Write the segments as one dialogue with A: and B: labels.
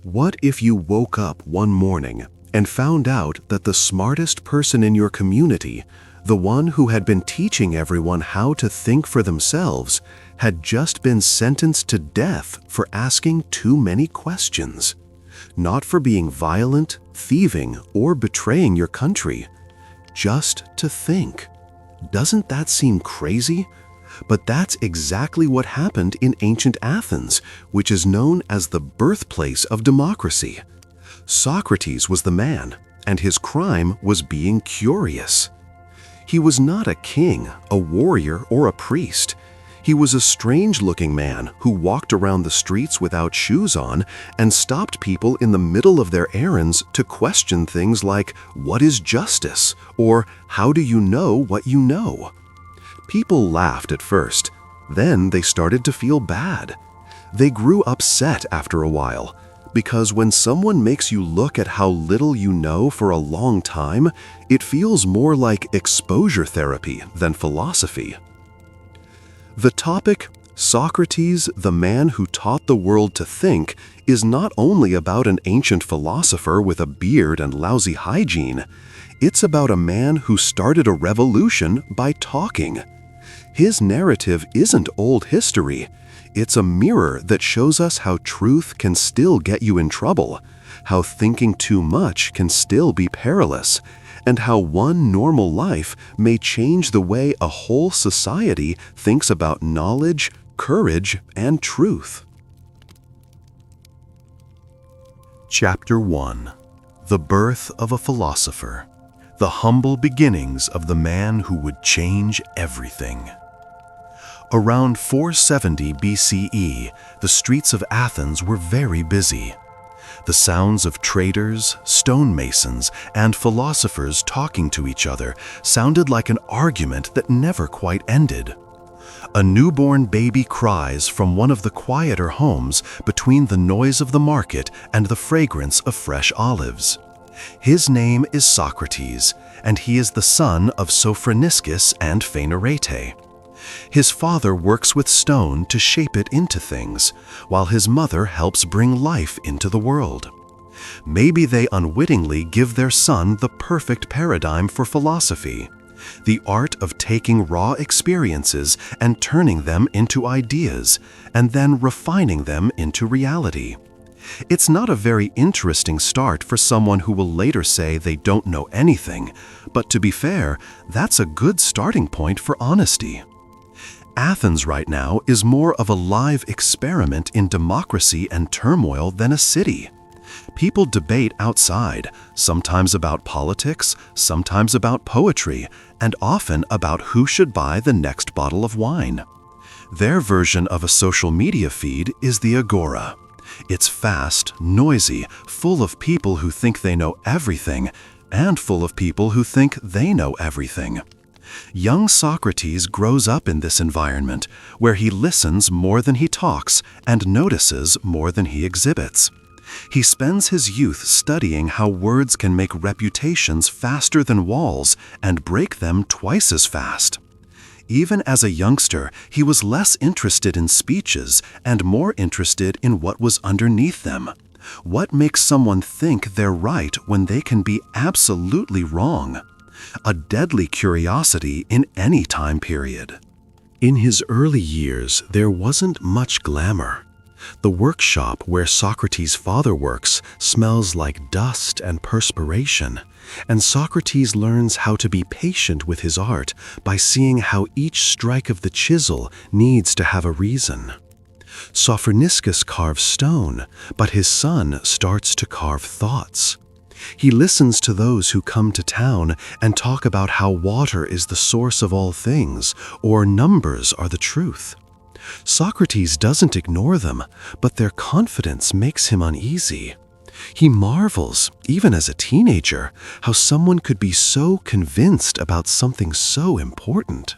A: What if you woke up one morning and found out that the smartest person in your community, the one who had been teaching everyone how to think for themselves, had just been sentenced to death for asking too many questions? Not for being violent, thieving, or betraying your country. Just to think. Doesn't that seem crazy? But that's exactly what happened in ancient Athens, which is known as the birthplace of democracy. Socrates was the man, and his crime was being curious. He was not a king, a warrior, or a priest. He was a strange-looking man who walked around the streets without shoes on and stopped people in the middle of their errands to question things like, "What is justice?" or "How do you know what you know?" People laughed at first. Then they started to feel bad. They grew upset after a while, because when someone makes you look at how little you know for a long time, it feels more like exposure therapy than philosophy. The topic, Socrates, the man who taught the world to think, is not only about an ancient philosopher with a beard and lousy hygiene. It's about a man who started a revolution by talking. His narrative isn't old history. It's a mirror that shows us how truth can still get you in trouble, how thinking too much can still be perilous, and how one normal life may change the way a whole society thinks about knowledge, courage, and truth. Chapter 1. The Birth of a Philosopher. The humble beginnings of the man who would change everything. Around 470 BCE, the streets of Athens were very busy. The sounds of traders, stonemasons, and philosophers talking to each other sounded like an argument that never quite ended. A newborn baby cries from one of the quieter homes between the noise of the market and the fragrance of fresh olives. His name is Socrates, and he is the son of Sophroniscus and Phanerete. His father works with stone to shape it into things, while his mother helps bring life into the world. Maybe they unwittingly give their son the perfect paradigm for philosophy, the art of taking raw experiences and turning them into ideas, and then refining them into reality. It's not a very interesting start for someone who will later say they don't know anything, but to be fair, that's a good starting point for honesty. Athens right now is more of a live experiment in democracy and turmoil than a city. People debate outside, sometimes about politics, sometimes about poetry, and often about who should buy the next bottle of wine. Their version of a social media feed is the Agora. It's fast, noisy, full of people who think they know everything, and full of people who think they know everything. Young Socrates grows up in this environment, where he listens more than he talks and notices more than he exhibits. He spends his youth studying how words can make reputations faster than walls and break them twice as fast. Even as a youngster, he was less interested in speeches and more interested in what was underneath them. What makes someone think they're right when they can be absolutely wrong? A deadly curiosity in any time period. In his early years, there wasn't much glamour. The workshop where Socrates' father works smells like dust and perspiration, and Socrates learns how to be patient with his art by seeing how each strike of the chisel needs to have a reason. Sophroniscus carves stone, but his son starts to carve thoughts. He listens to those who come to town and talk about how water is the source of all things, or numbers are the truth. Socrates doesn't ignore them, but their confidence makes him uneasy. He marvels, even as a teenager, how someone could be so convinced about something so important.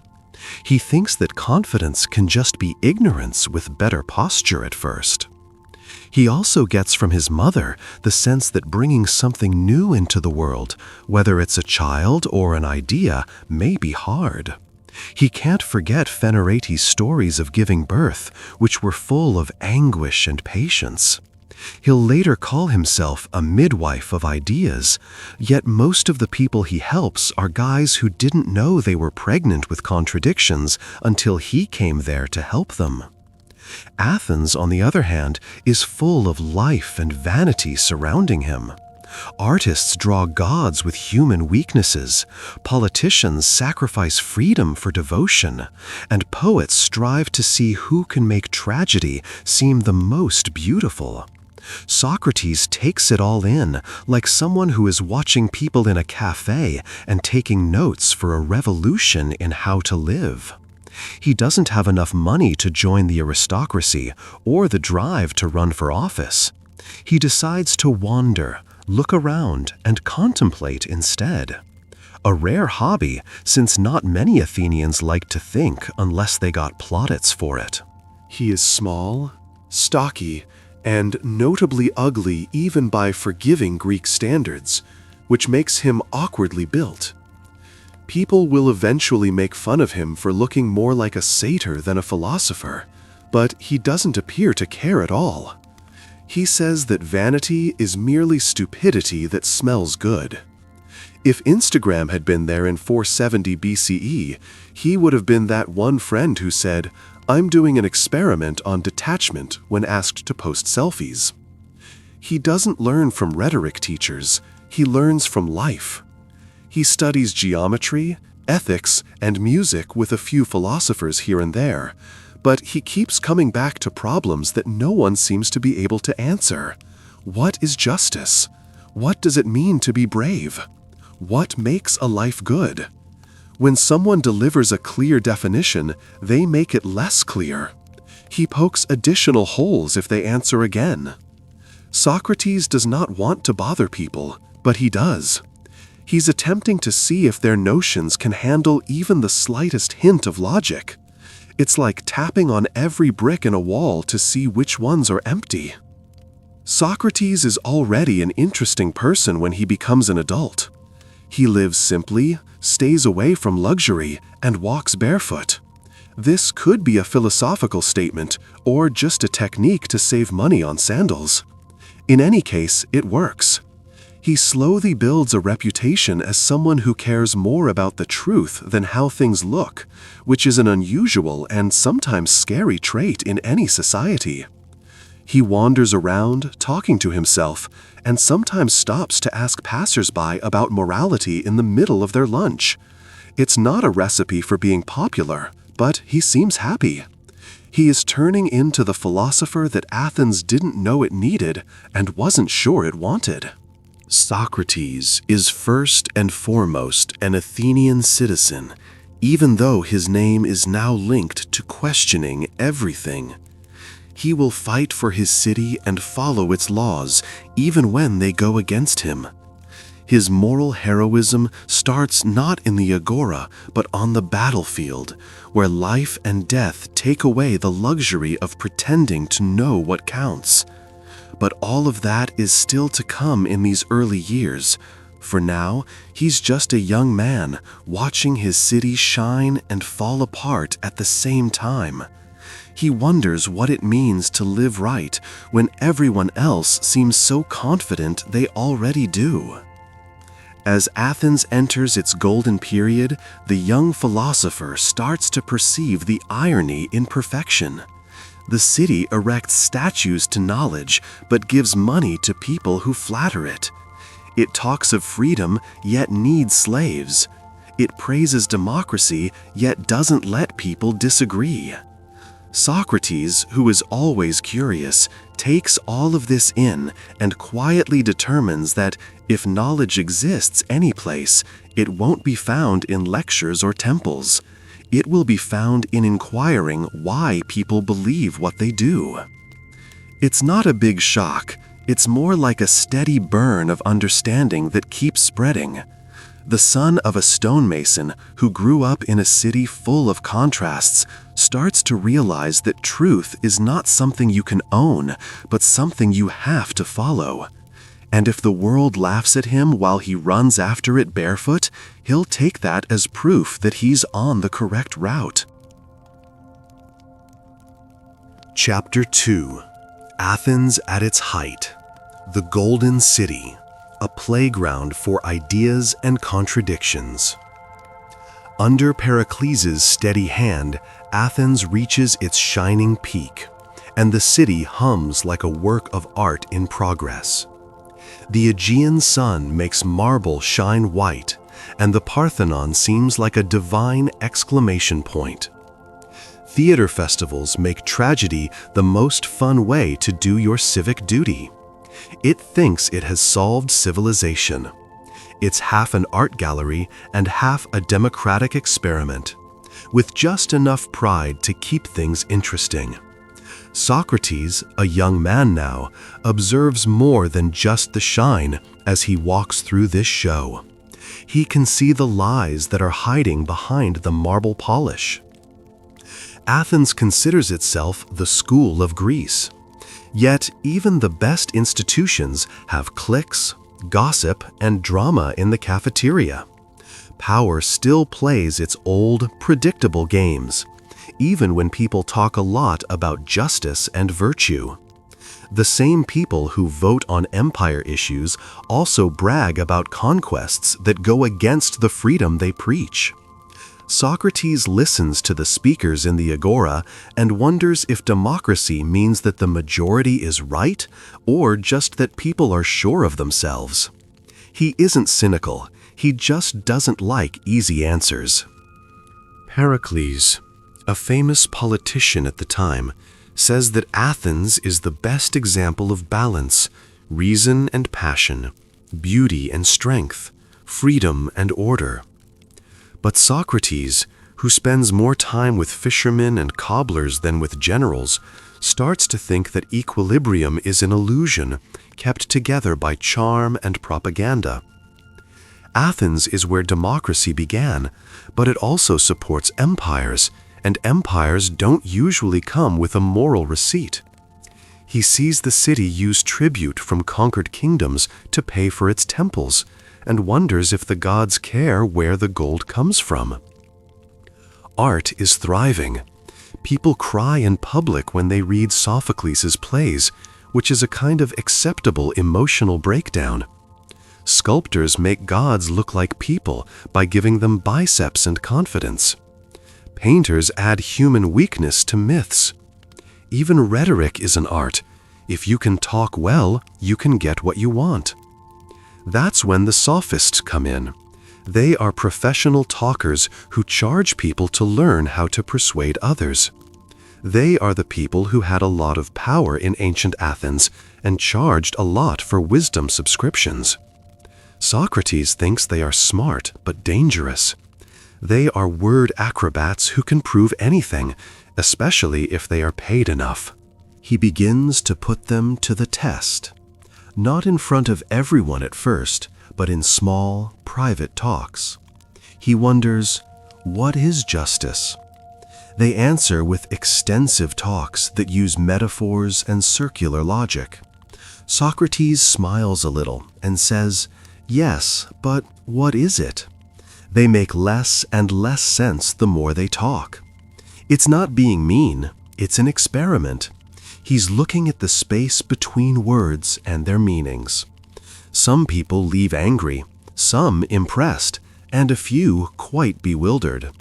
A: He thinks that confidence can just be ignorance with better posture at first. He also gets from his mother the sense that bringing something new into the world, whether it's a child or an idea, may be hard. He can't forget Phanerete's stories of giving birth, which were full of anguish and patience. He'll later call himself a midwife of ideas, yet most of the people he helps are guys who didn't know they were pregnant with contradictions until he came there to help them. Athens, on the other hand, is full of life and vanity surrounding him. Artists draw gods with human weaknesses, politicians sacrifice freedom for devotion, and poets strive to see who can make tragedy seem the most beautiful. Socrates takes it all in, like someone who is watching people in a cafe and taking notes for a revolution in how to live. He doesn't have enough money to join the aristocracy or the drive to run for office. He decides to wander, look around, and contemplate instead. A rare hobby, since not many Athenians like to think unless they got plaudits for it.
B: He is small, stocky, and notably ugly even by forgiving Greek standards, which makes him awkwardly built. People will eventually make fun of him for looking more like a satyr than a philosopher, but he doesn't appear to care at all. He says that vanity is merely stupidity that smells good. If Instagram had been there in 470 BCE, he would have been that one friend who said, "I'm doing an experiment on detachment," when asked to post selfies. He doesn't learn from rhetoric teachers, he learns from life. He studies geometry, ethics, and music with a few philosophers here and there, but he keeps coming back to problems that no one seems to be able to answer. What is justice? What does it mean to be brave? What makes a life good? When someone delivers a clear definition, they make it less clear. He pokes additional holes if they answer again. Socrates does not want to bother people, but he does. He's attempting to see if their notions can handle even the slightest hint of logic. It's like tapping on every brick in a wall to see which ones are empty. Socrates is already an interesting person when he becomes an adult. He lives simply, stays away from luxury, and walks barefoot. This could be a philosophical statement or just a technique to save money on sandals. In any case, it works. He slowly builds a reputation as someone who cares more about the truth than how things look, which is an unusual and sometimes scary trait in any society. He wanders around, talking to himself, and sometimes stops to ask passersby about morality in the middle of their lunch. It's not a recipe for being popular, but he seems happy. He is turning into the philosopher that Athens didn't know it needed and wasn't sure it wanted.
A: Socrates is first and foremost an Athenian citizen, even though his name is now linked to questioning everything. He will fight for his city and follow its laws, even when they go against him. His moral heroism starts not in the agora, but on the battlefield, where life and death take away the luxury of pretending to know what counts. But all of that is still to come in these early years. For now, he's just a young man watching his city shine and fall apart at the same time. He wonders what it means to live right when everyone else seems so confident they already do. As Athens enters its golden period, the young philosopher starts to perceive the irony in perfection. The city erects statues to knowledge, but gives money to people who flatter it. It talks of freedom, yet needs slaves. It praises democracy, yet doesn't let people disagree. Socrates, who is always curious, takes all of this in and quietly determines that if knowledge exists anyplace, it won't be found in lectures or temples. It will be found in inquiring why people believe what they do. It's not a big shock, it's more like a steady burn of understanding that keeps spreading. The son of a stonemason who grew up in a city full of contrasts starts to realize that truth is not something you can own, but something you have to follow. And if the world laughs at him while he runs after it barefoot, he'll take that as proof that he's on the correct route. Chapter 2. Athens at its height, the Golden City, a playground for ideas and contradictions. Under Pericles' steady hand, Athens reaches its shining peak, and the city hums like a work of art in progress. The Aegean sun makes marble shine white, and the Parthenon seems like a divine exclamation point. Theater festivals make tragedy the most fun way to do your civic duty. It thinks it has solved civilization. It's half an art gallery and half a democratic experiment, with just enough pride to keep things interesting. Socrates, a young man now, observes more than just the shine as he walks through this show. He can see the lies that are hiding behind the marble polish. Athens considers itself the school of Greece. Yet even the best institutions have cliques, gossip, and drama in the cafeteria. Power still plays its old, predictable games, even when people talk a lot about justice and virtue. The same people who vote on empire issues also brag about conquests that go against the freedom they preach. Socrates listens to the speakers in the agora and wonders if democracy means that the majority is right or just that people are sure of themselves. He isn't cynical, he just doesn't like easy answers. Pericles, a famous politician at the time, says that Athens is the best example of balance, reason and passion, beauty and strength, freedom and order. But Socrates, who spends more time with fishermen and cobblers than with generals, starts to think that equilibrium is an illusion kept together by charm and propaganda. Athens is where democracy began, but it also supports empires, and empires don't usually come with a moral receipt. He sees the city use tribute from conquered kingdoms to pay for its temples, and wonders if the gods care where the gold comes from. Art is thriving. People cry in public when they read Sophocles' plays, which is a kind of acceptable emotional breakdown. Sculptors make gods look like people by giving them biceps and confidence. Painters add human weakness to myths. Even rhetoric is an art. If you can talk well, you can get what you want. That's when the sophists come in. They are professional talkers who charge people to learn how to persuade others. They are the people who had a lot of power in ancient Athens and charged a lot for wisdom subscriptions. Socrates thinks they are smart but dangerous. They are word acrobats who can prove anything, especially if they are paid enough. He begins to put them to the test. Not in front of everyone at first, but in small, private talks. He wonders, what is justice? They answer with extensive talks that use metaphors and circular logic. Socrates smiles a little and says, yes, but what is it? They make less and less sense the more they talk. It's not being mean, it's an experiment. He's looking at the space between words and their meanings. Some people leave angry, some impressed, and a few quite bewildered.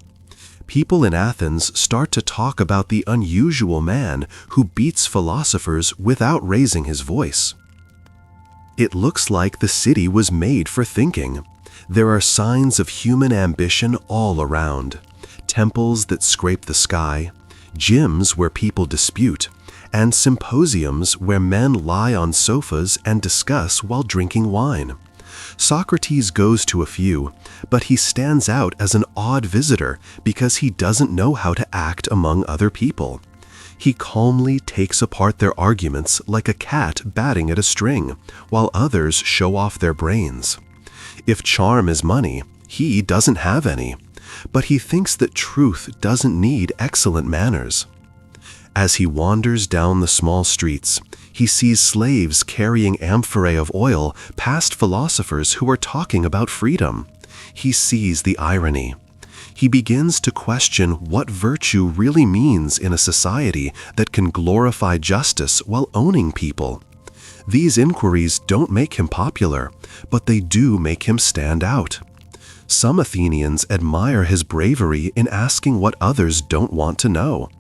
A: People in Athens start to talk about the unusual man who beats philosophers without raising his voice. It looks like the city was made for thinking. There are signs of human ambition all around. Temples that scrape the sky, gyms where people dispute, and symposiums where men lie on sofas and discuss while drinking wine. Socrates goes to a few, but he stands out as an odd visitor because he doesn't know how to act among other people. He calmly takes apart their arguments like a cat batting at a string, while others show off their brains. If charm is money, he doesn't have any, but he thinks that truth doesn't need excellent manners. As he wanders down the small streets, he sees slaves carrying amphorae of oil past philosophers who are talking about freedom. He sees the irony.
B: He begins to question what virtue really means in a society that can glorify justice while owning people. These inquiries don't make him popular, but they do make him stand out. Some Athenians admire his bravery in asking what others don't want to know.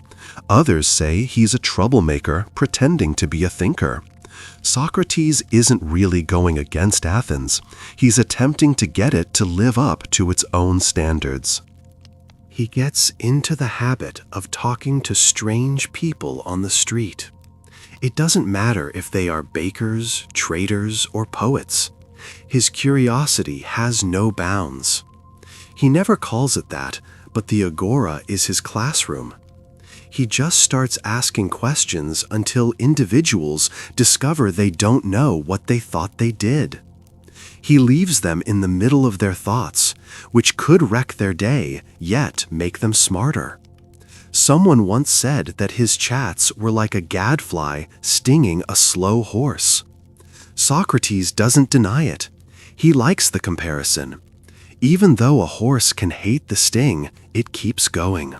B: Others say he's a troublemaker pretending to be a thinker. Socrates isn't really going against Athens. He's attempting to get it to live up to its own standards. He gets into the habit of talking to strange people on the street. It doesn't matter if they are bakers, traders, or poets. His curiosity has no bounds. He never calls it that, but the agora is his classroom. He just starts asking questions until individuals discover they don't know what they thought they did. He leaves them in the middle of their thoughts, which could wreck their day, yet make them smarter. Someone once said that his chats were like a gadfly stinging a slow horse. Socrates doesn't deny it. He likes the comparison. Even though a horse can hate the sting, it keeps going.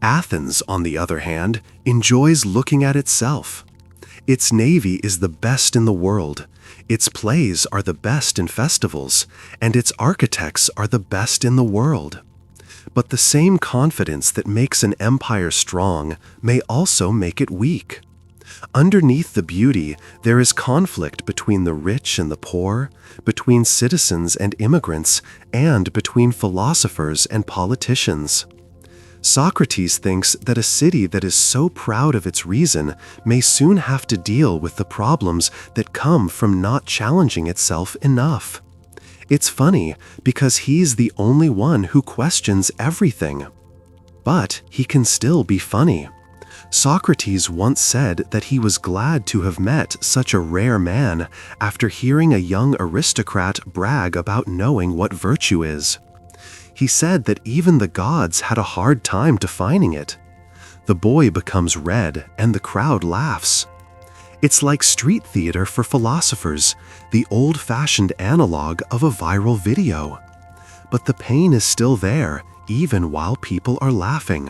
B: Athens, on the other hand, enjoys looking at itself. Its navy is the best in the world, its plays are the best in festivals, and its architects are the best in the world. But the same confidence that makes an empire strong may also make it weak. Underneath the beauty, there is conflict between the rich and the poor, between citizens and immigrants, and between philosophers and politicians. Socrates thinks that a city that is so proud of its reason may soon have to deal with the problems that come from not challenging itself enough. It's funny because he's the only one who questions everything. But he can still be funny. Socrates once said that he was glad to have met such a rare man after hearing a young aristocrat brag about knowing what virtue is. He said that even the gods had a hard time defining it. The boy becomes red and the crowd laughs. It's like street theater for philosophers, the old-fashioned analog of a viral video. But the pain is still there, even while people are laughing.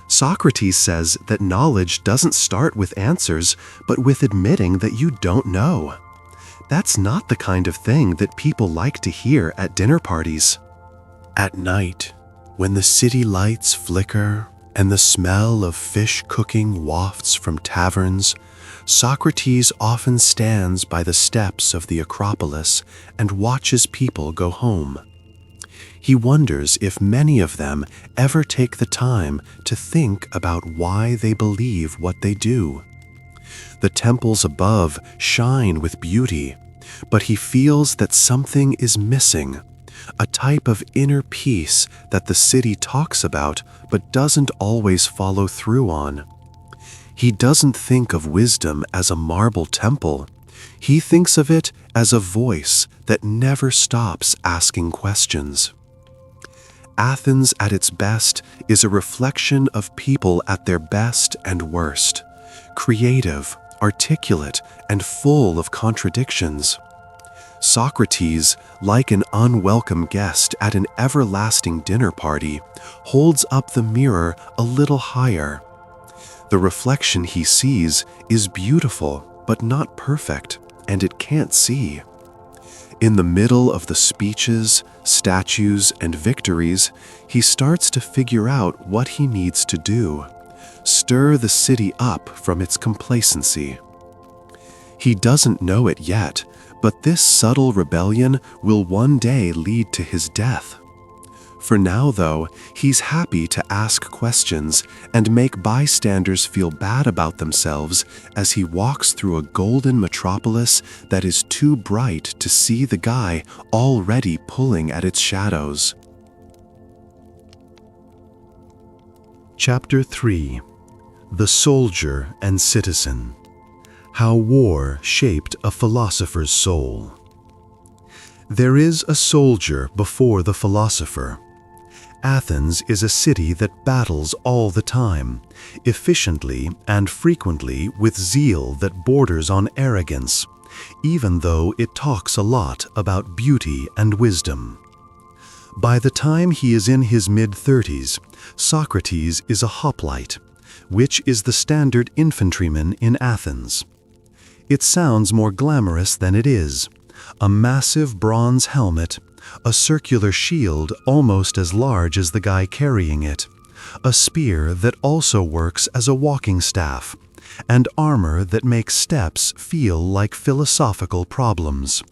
B: Socrates says that knowledge doesn't start with answers, but with admitting that you don't know. That's not the kind of thing that people like to hear at dinner parties. At night, when the city lights flicker and the smell of fish cooking wafts from taverns, Socrates often stands by the steps of the Acropolis and watches people go home. He wonders if many of them ever take the time to think about why they believe what they do. The temples above shine with beauty, but he feels that something is missing, a type of inner peace that the city talks about but doesn't always follow through on. He doesn't think of wisdom as a marble temple. He thinks of it as a voice that never stops asking questions. Athens at its best is a reflection of people at their best and worst, creative, articulate, and full of contradictions. Socrates, like an unwelcome guest at an everlasting dinner party, holds up the mirror a little higher. The reflection he sees is beautiful, but not perfect, and it can't see. In the middle of the speeches, statues, and victories, he starts to figure out what he needs to do: stir the city up from its complacency. He doesn't know it yet, but this subtle rebellion will one day lead to his death. For now, though, he's happy to ask questions and make bystanders feel bad about themselves as he walks through a golden metropolis that is too bright to see the guy already pulling at its shadows.
A: Chapter 3: The Soldier and Citizen. How War Shaped a Philosopher's Soul. There is a soldier before the philosopher. Athens is a city that battles all the time, efficiently and frequently with zeal that borders on arrogance, even though it talks a lot about beauty and wisdom. By the time he is in his mid-30s, Socrates is a hoplite, which is the standard infantryman in Athens. It sounds more glamorous than it is. A massive bronze helmet, a circular shield almost as large as the guy carrying it, a spear that also works as a walking staff, and armor that makes steps feel like philosophical problems.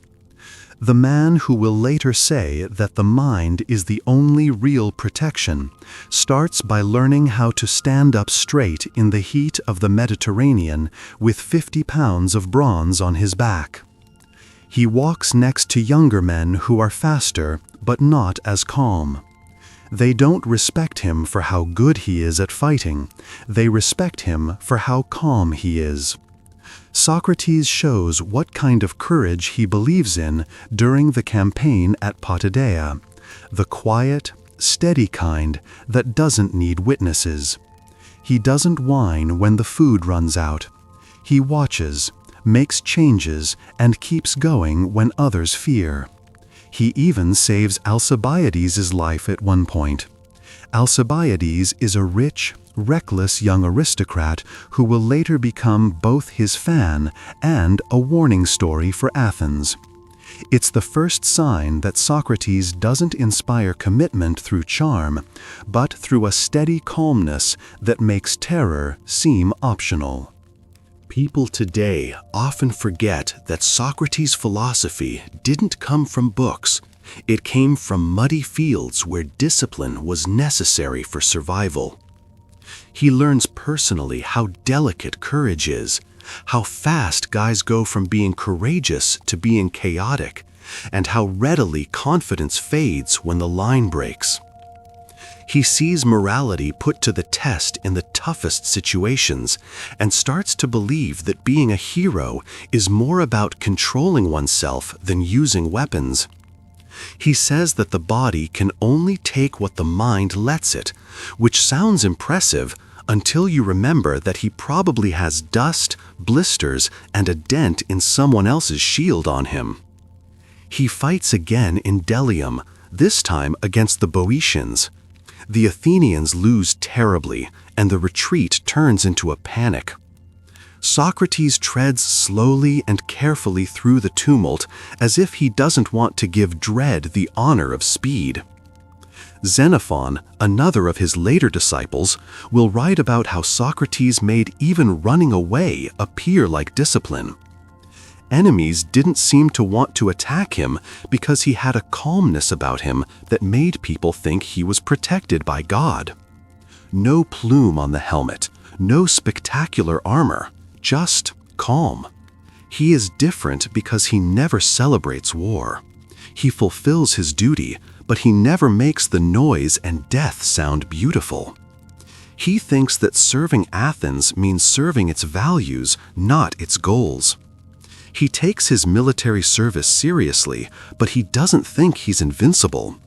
A: The man who will later say that the mind is the only real protection starts by learning how to stand up straight in the heat of the Mediterranean with 50 pounds of bronze on his back. He walks next to younger men who are faster but not as calm. They don't respect him for how good he is at fighting. They respect him for how calm he is. Socrates shows what kind of courage he believes in during the campaign at Potidæa, the quiet, steady kind that doesn't need witnesses. He doesn't whine when the food runs out. He watches, makes changes, and keeps going when others fear. He even saves Alcibiades' life at one point. Alcibiades is a rich, reckless young aristocrat who will later become both his fan and a warning story for Athens. It's the first sign that Socrates doesn't inspire commitment through charm, but through a steady calmness that makes terror seem optional. People today often forget that Socrates' philosophy didn't come from books. It came from muddy fields where discipline was necessary for survival. He learns personally how delicate courage is, how fast guys go from being courageous to being chaotic, and how readily confidence fades when the line breaks. He sees morality put to the test in the toughest situations and starts to believe that being a hero is more about controlling oneself than using weapons. He says that the body can only take what the mind lets it, which sounds impressive until you remember that he probably has dust, blisters, and a dent in someone else's shield on him. He fights again in Delium, this time against the Boeotians. The Athenians lose terribly, and the retreat turns into a panic. Socrates treads slowly and carefully through the tumult as if he doesn't want to give dread the honor of speed. Xenophon, another of his later disciples, will write about how Socrates made even running away appear like discipline. Enemies didn't seem to want to attack him because he had a calmness about him that made people think he was protected by God. No plume on the helmet, no spectacular armor, just calm. He is different because he never celebrates war. He fulfills his duty, but he never makes the noise and death sound beautiful. He thinks that serving Athens means serving its values, not its goals. He takes his military service seriously, but he doesn't think he's invincible.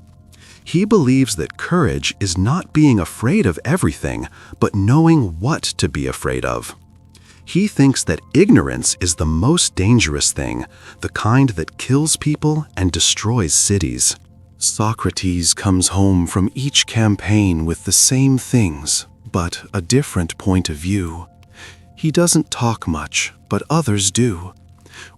A: He believes that courage is not being afraid of everything, but knowing what to be afraid of. He thinks that ignorance is the most dangerous thing, the kind that kills people and destroys cities. Socrates comes home from each campaign with the same things, but a different point of view. He doesn't talk much, but others do.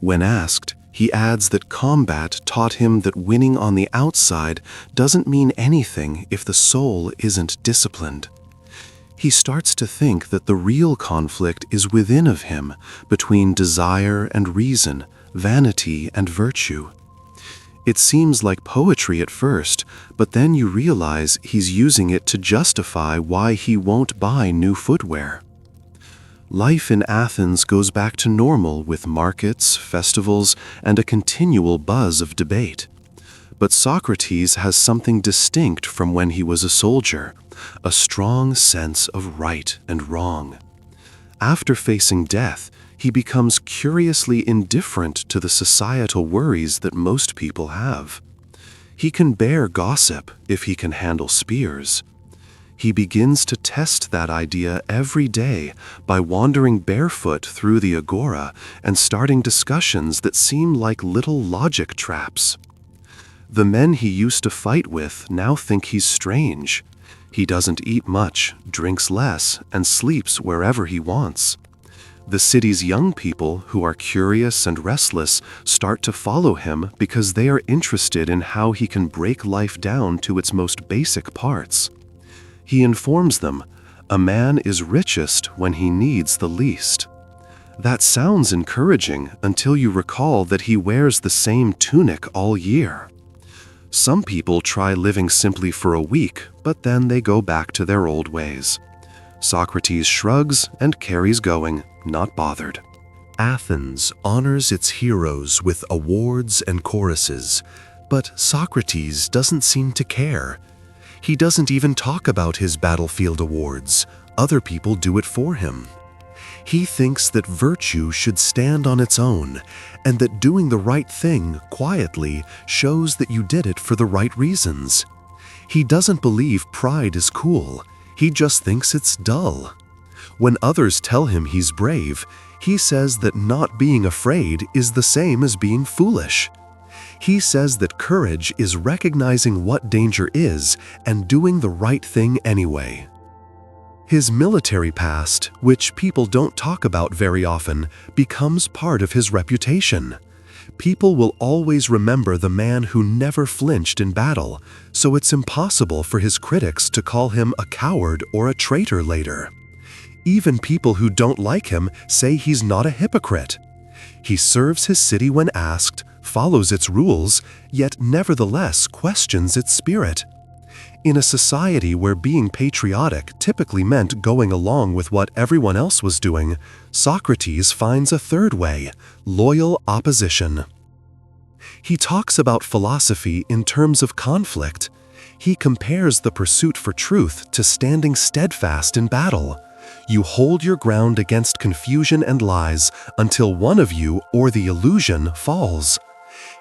A: When asked, he adds that combat taught him that winning on the outside doesn't mean anything if the soul isn't disciplined. He starts to think that the real conflict is within of him, between desire and reason, vanity and virtue. It seems like poetry at first, but then you realize he's using it to justify why he won't buy new footwear. Life in Athens goes back to normal with markets, festivals, and a continual buzz of debate. But Socrates has something distinct from when he was a soldier, a strong sense of right and wrong. After facing death, he becomes curiously indifferent to the societal worries that most people have. He can bear gossip if he can handle spears. He begins to test that idea every day by wandering barefoot through the agora and starting discussions that seem like little logic traps.
B: The men he used to fight with now think he's strange. He doesn't eat much, drinks less, and sleeps wherever he wants. The city's young people, who are curious and restless, start to follow him because they are interested in how he can break life down to its most basic parts. He informs them, "A man is richest when he needs the least." That sounds encouraging until you recall that he wears the same tunic all year. Some people try living simply for a week, but then they go back to their old ways. Socrates shrugs and carries going, not bothered. Athens honors its heroes with awards and choruses, but Socrates doesn't seem to care. He doesn't even talk about his battlefield awards. Other people do it for him. He thinks that virtue should stand on its own, and that doing the right thing quietly shows that you did it for the right reasons. He doesn't believe pride is cool. He just thinks it's dull. When others tell him he's brave, he says that not being afraid is the same as being foolish. He says that courage is recognizing what danger is and doing the right thing anyway. His military past, which people don't talk about very often, becomes part of his reputation. People will always remember the man who never flinched in battle, so it's impossible for his critics to call him a coward or a traitor later. Even people who don't like him say he's not a hypocrite. He serves his city when asked, follows its rules, yet nevertheless questions its spirit. In a society where being patriotic typically meant going along with what everyone else was doing, Socrates finds a third way: loyal opposition. He talks about philosophy in terms of conflict. He compares the pursuit for truth to standing steadfast in battle. You hold your ground against confusion and lies until one of you or the illusion falls.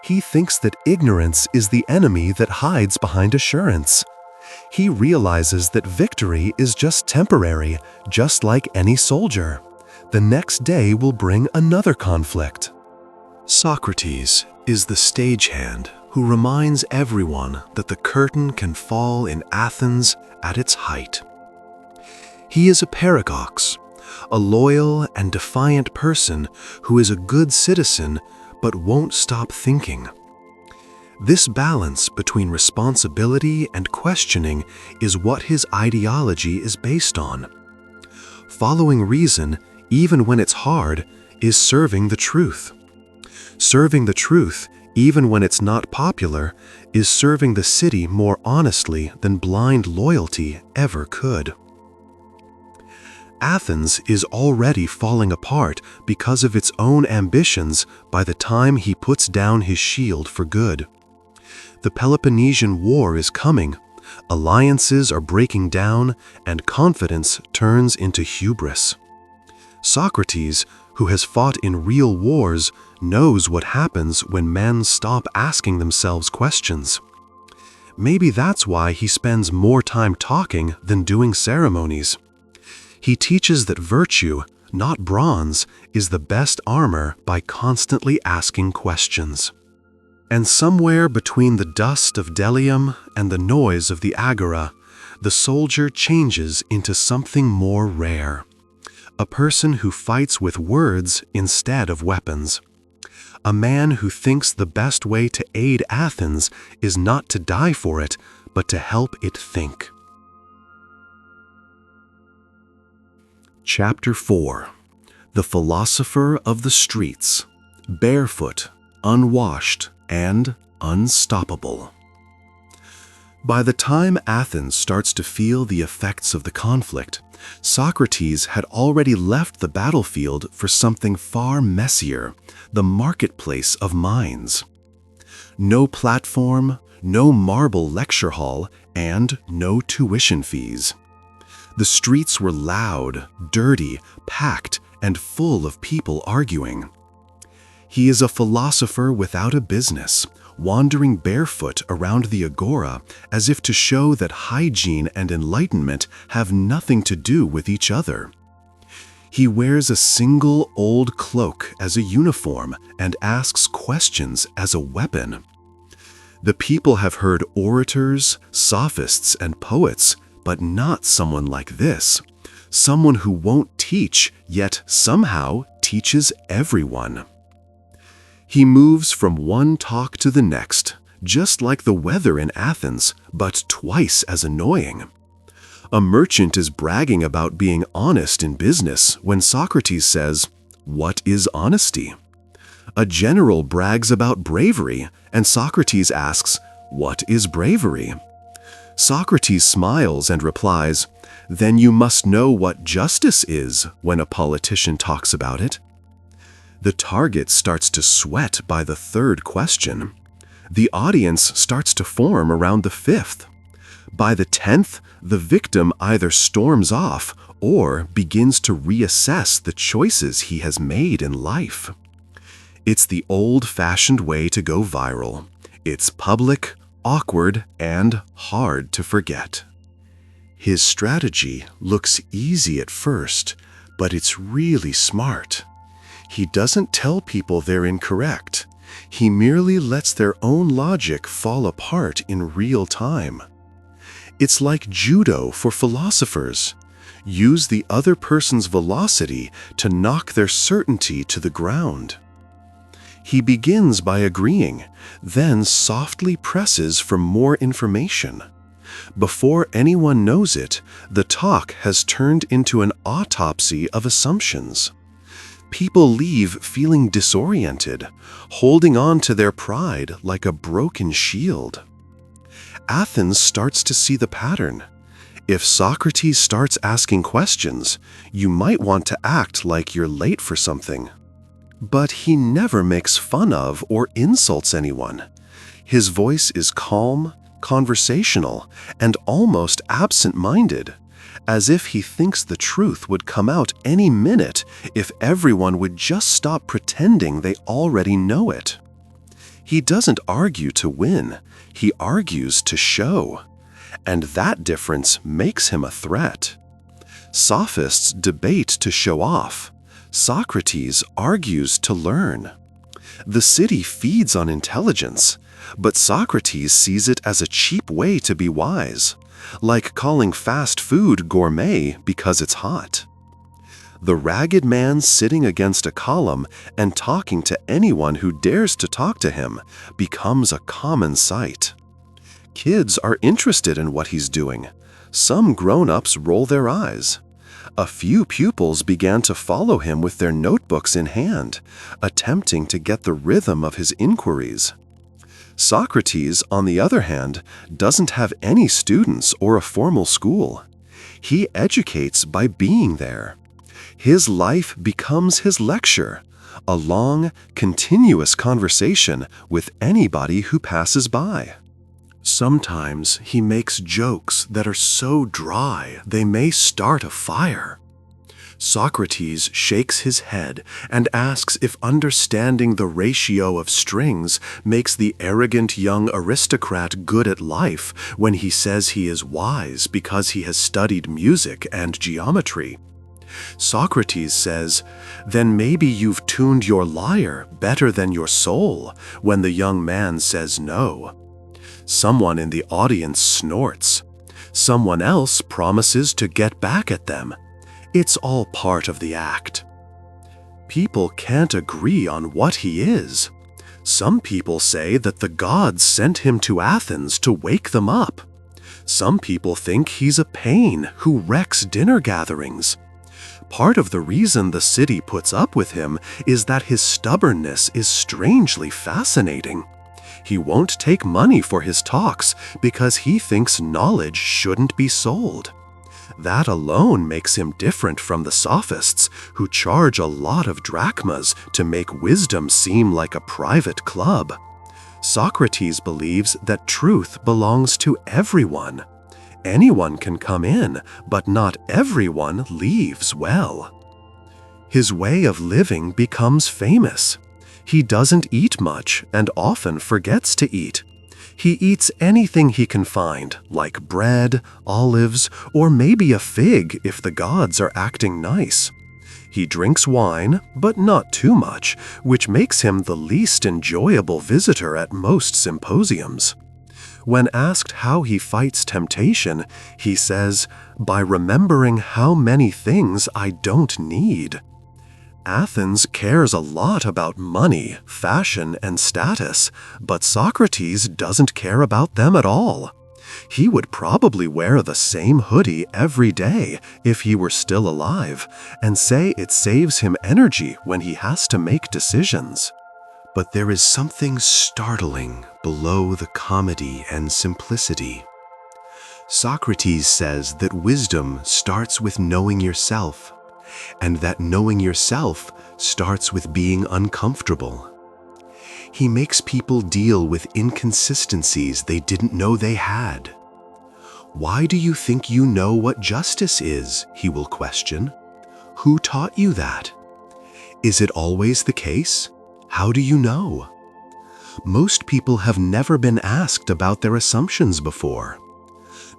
B: He thinks that ignorance is the enemy that hides behind assurance. He realizes that victory is just temporary, just like any soldier. The next day will bring another conflict. Socrates is the stagehand who reminds everyone that the curtain can fall in Athens at its height. He is a paradox, a loyal and defiant person who is a good citizen but won't stop thinking. This balance between responsibility and questioning is what his ideology is based on. Following reason, even when it's hard, is serving the truth. Serving the truth, even when it's not popular, is serving the city more honestly than blind loyalty ever could. Athens is already falling apart because of its own ambitions by the time he puts down his shield for good. The Peloponnesian War is coming, alliances are breaking down, and confidence turns into hubris. Socrates, who has fought in real wars, knows what happens when men stop asking themselves questions. Maybe that's why he spends more time talking than doing ceremonies. He teaches that virtue, not bronze, is the best armor by constantly asking questions. And somewhere between the dust of Delium and the noise of the agora, the soldier changes into something more rare. A person who fights with words instead of weapons. A man who thinks the best way to aid Athens is not to die for it, but to help it think. Chapter 4. The Philosopher of the Streets, Barefoot, Unwashed, and Unstoppable. By the time Athens starts to feel the effects of the conflict, Socrates had already left the battlefield for something far messier, the marketplace of minds. No platform, no marble lecture hall, and no tuition fees. The streets were loud, dirty, packed, and full of people arguing. He is a philosopher without a business, wandering barefoot around the agora as if to show that hygiene and enlightenment have nothing to do with each other. He wears a single old cloak as a uniform and asks questions as a weapon. The people have heard orators, sophists, and poets, but not someone like this. Someone who won't teach, yet somehow teaches everyone. He moves from one talk to the next, just like the weather in Athens, but twice as annoying. A merchant is bragging about being honest in business when Socrates says, "What is honesty?" A general brags about bravery, and Socrates asks, "What is bravery?" Socrates smiles and replies, "Then you must know what justice is," when a politician talks about it. The target starts to sweat by the third question. The audience starts to form around the fifth. By the 10th, the victim either storms off or begins to reassess the choices he has made in life. It's the old-fashioned way to go viral. It's public, awkward, and hard to forget. His strategy looks easy at first, but it's really smart. He doesn't tell people they're incorrect. He merely lets their own logic fall apart in real time. It's like judo for philosophers. Use the other person's velocity to knock their certainty to the ground. He begins by agreeing, then softly presses for more information. Before anyone knows it, the talk has turned into an autopsy of assumptions. People leave feeling disoriented, holding on to their pride like a broken shield. Athens starts to see the pattern. If Socrates starts asking questions, you might want to act like you're late for something. But he never makes fun of or insults anyone. His voice is calm, conversational, and almost absent-minded, as if he thinks the truth would come out any minute if everyone would just stop pretending they already know it. He doesn't argue to win, he argues to show. And that difference makes him a threat. Sophists debate to show off. Socrates argues to learn. The city feeds on intelligence, but Socrates sees it as a cheap way to be wise, like calling fast food gourmet because it's hot. The ragged man sitting against a column and talking to anyone who dares to talk to him becomes a common sight. Kids are interested in what he's doing. Some grown-ups roll their eyes. A few pupils began to follow him with their notebooks in hand, attempting to get the rhythm of his inquiries. Socrates, on the other hand, doesn't have any students or a formal school. He educates by being there. His life becomes his lecture, a long, continuous conversation with anybody who passes by. Sometimes he makes jokes that are so dry they may start a fire. Socrates shakes his head and asks if understanding the ratio of strings makes the arrogant young aristocrat good at life when he says he is wise because he has studied music and geometry. Socrates says, "Then maybe you've tuned your lyre better than your soul," when the young man says no. Someone in the audience snorts. Someone else promises to get back at them. It's all part of the act. People can't agree on what he is. Some people say that the gods sent him to Athens to wake them up. Some people think he's a pain who wrecks dinner gatherings. Part of the reason the city puts up with him is that his stubbornness is strangely fascinating. He won't take money for his talks because he thinks knowledge shouldn't be sold. That alone makes him different from the sophists, who charge a lot of drachmas to make wisdom seem like a private club. Socrates believes that truth belongs to everyone. Anyone can come in, but not everyone leaves well. His way of living becomes famous. He doesn't eat much and often forgets to eat. He eats anything he can find, like bread, olives, or maybe a fig if the gods are acting nice. He drinks wine, but not too much, which makes him the least enjoyable visitor at most symposiums. When asked how he fights temptation, he says, "By remembering how many things I don't need." Athens cares a lot about money, fashion, and status, but Socrates doesn't care about them at all. He would probably wear the same hoodie every day if he were still alive, and say it saves him energy when he has to make decisions. But there is something startling below the comedy and simplicity. Socrates says that wisdom starts with knowing yourself, and that knowing yourself starts with being uncomfortable. He makes people deal with inconsistencies they didn't know they had. "Why do you think you know what justice is?" he will question. "Who taught you that? Is it always the case? How do you know?" Most people have never been asked about their assumptions before.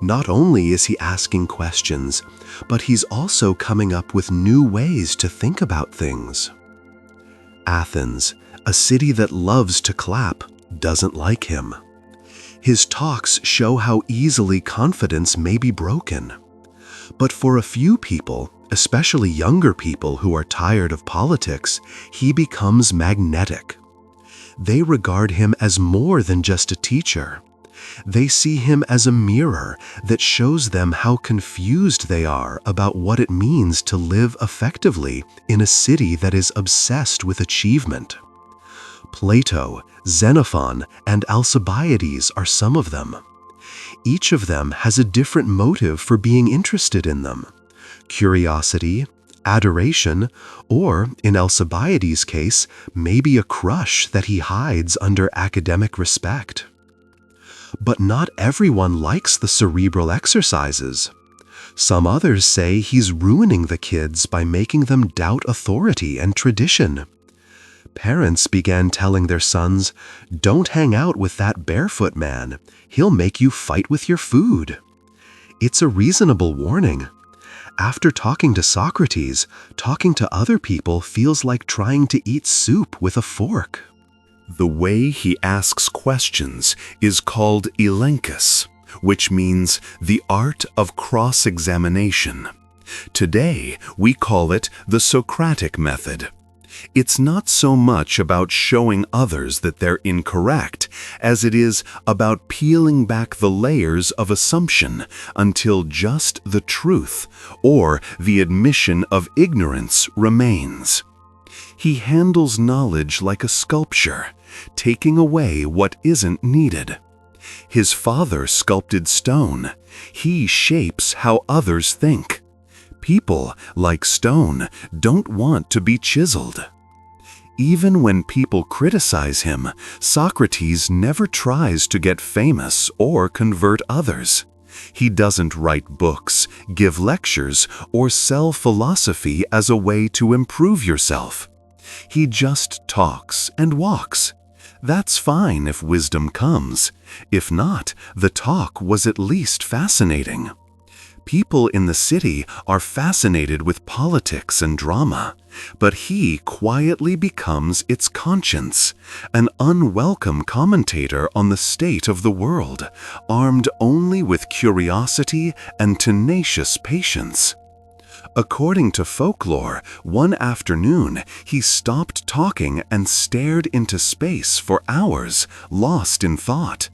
B: Not only is he asking questions, but he's also coming up with new ways to think about things. Athens, a city that loves to clap, doesn't like him. His talks show how easily confidence may be broken. But for a few people, especially younger people who are tired of politics, he becomes magnetic. They regard him as more than just a teacher. They see him as a mirror that shows them how confused they are about what it means to live effectively in a city that is obsessed with achievement. Plato, Xenophon, and Alcibiades are some of them. Each of them has a different motive for being interested in them: curiosity, adoration, or, in Alcibiades' case, maybe a crush that he hides under academic respect. But not everyone likes the cerebral exercises. Some others say he's ruining the kids by making them doubt authority and tradition. Parents began telling their sons, "Don't hang out with that barefoot man. He'll make you fight with your food." It's a reasonable warning. After talking to Socrates, talking to other people feels like trying to eat soup with a fork. The way he asks questions is called elenchus, which means the art of cross-examination. Today, we call it the Socratic Method. It's not so much about showing others that they're incorrect as it is about peeling back the layers of assumption until just the truth or the admission of ignorance remains. He handles knowledge like a sculpture, taking away what isn't needed. His father sculpted stone. He shapes how others think. People, like stone, don't want to be chiseled. Even when people criticize him, Socrates never tries to get famous or convert others. He doesn't write books, give lectures, or sell philosophy as a way to improve yourself. He just talks and walks. That's fine if wisdom comes. If not, the talk was at least fascinating. People in the city are fascinated with politics and drama, but he quietly becomes its conscience, an unwelcome commentator on the state of the world, armed only with curiosity and tenacious patience. According to folklore, one afternoon he stopped talking and stared into space for hours, lost in thought.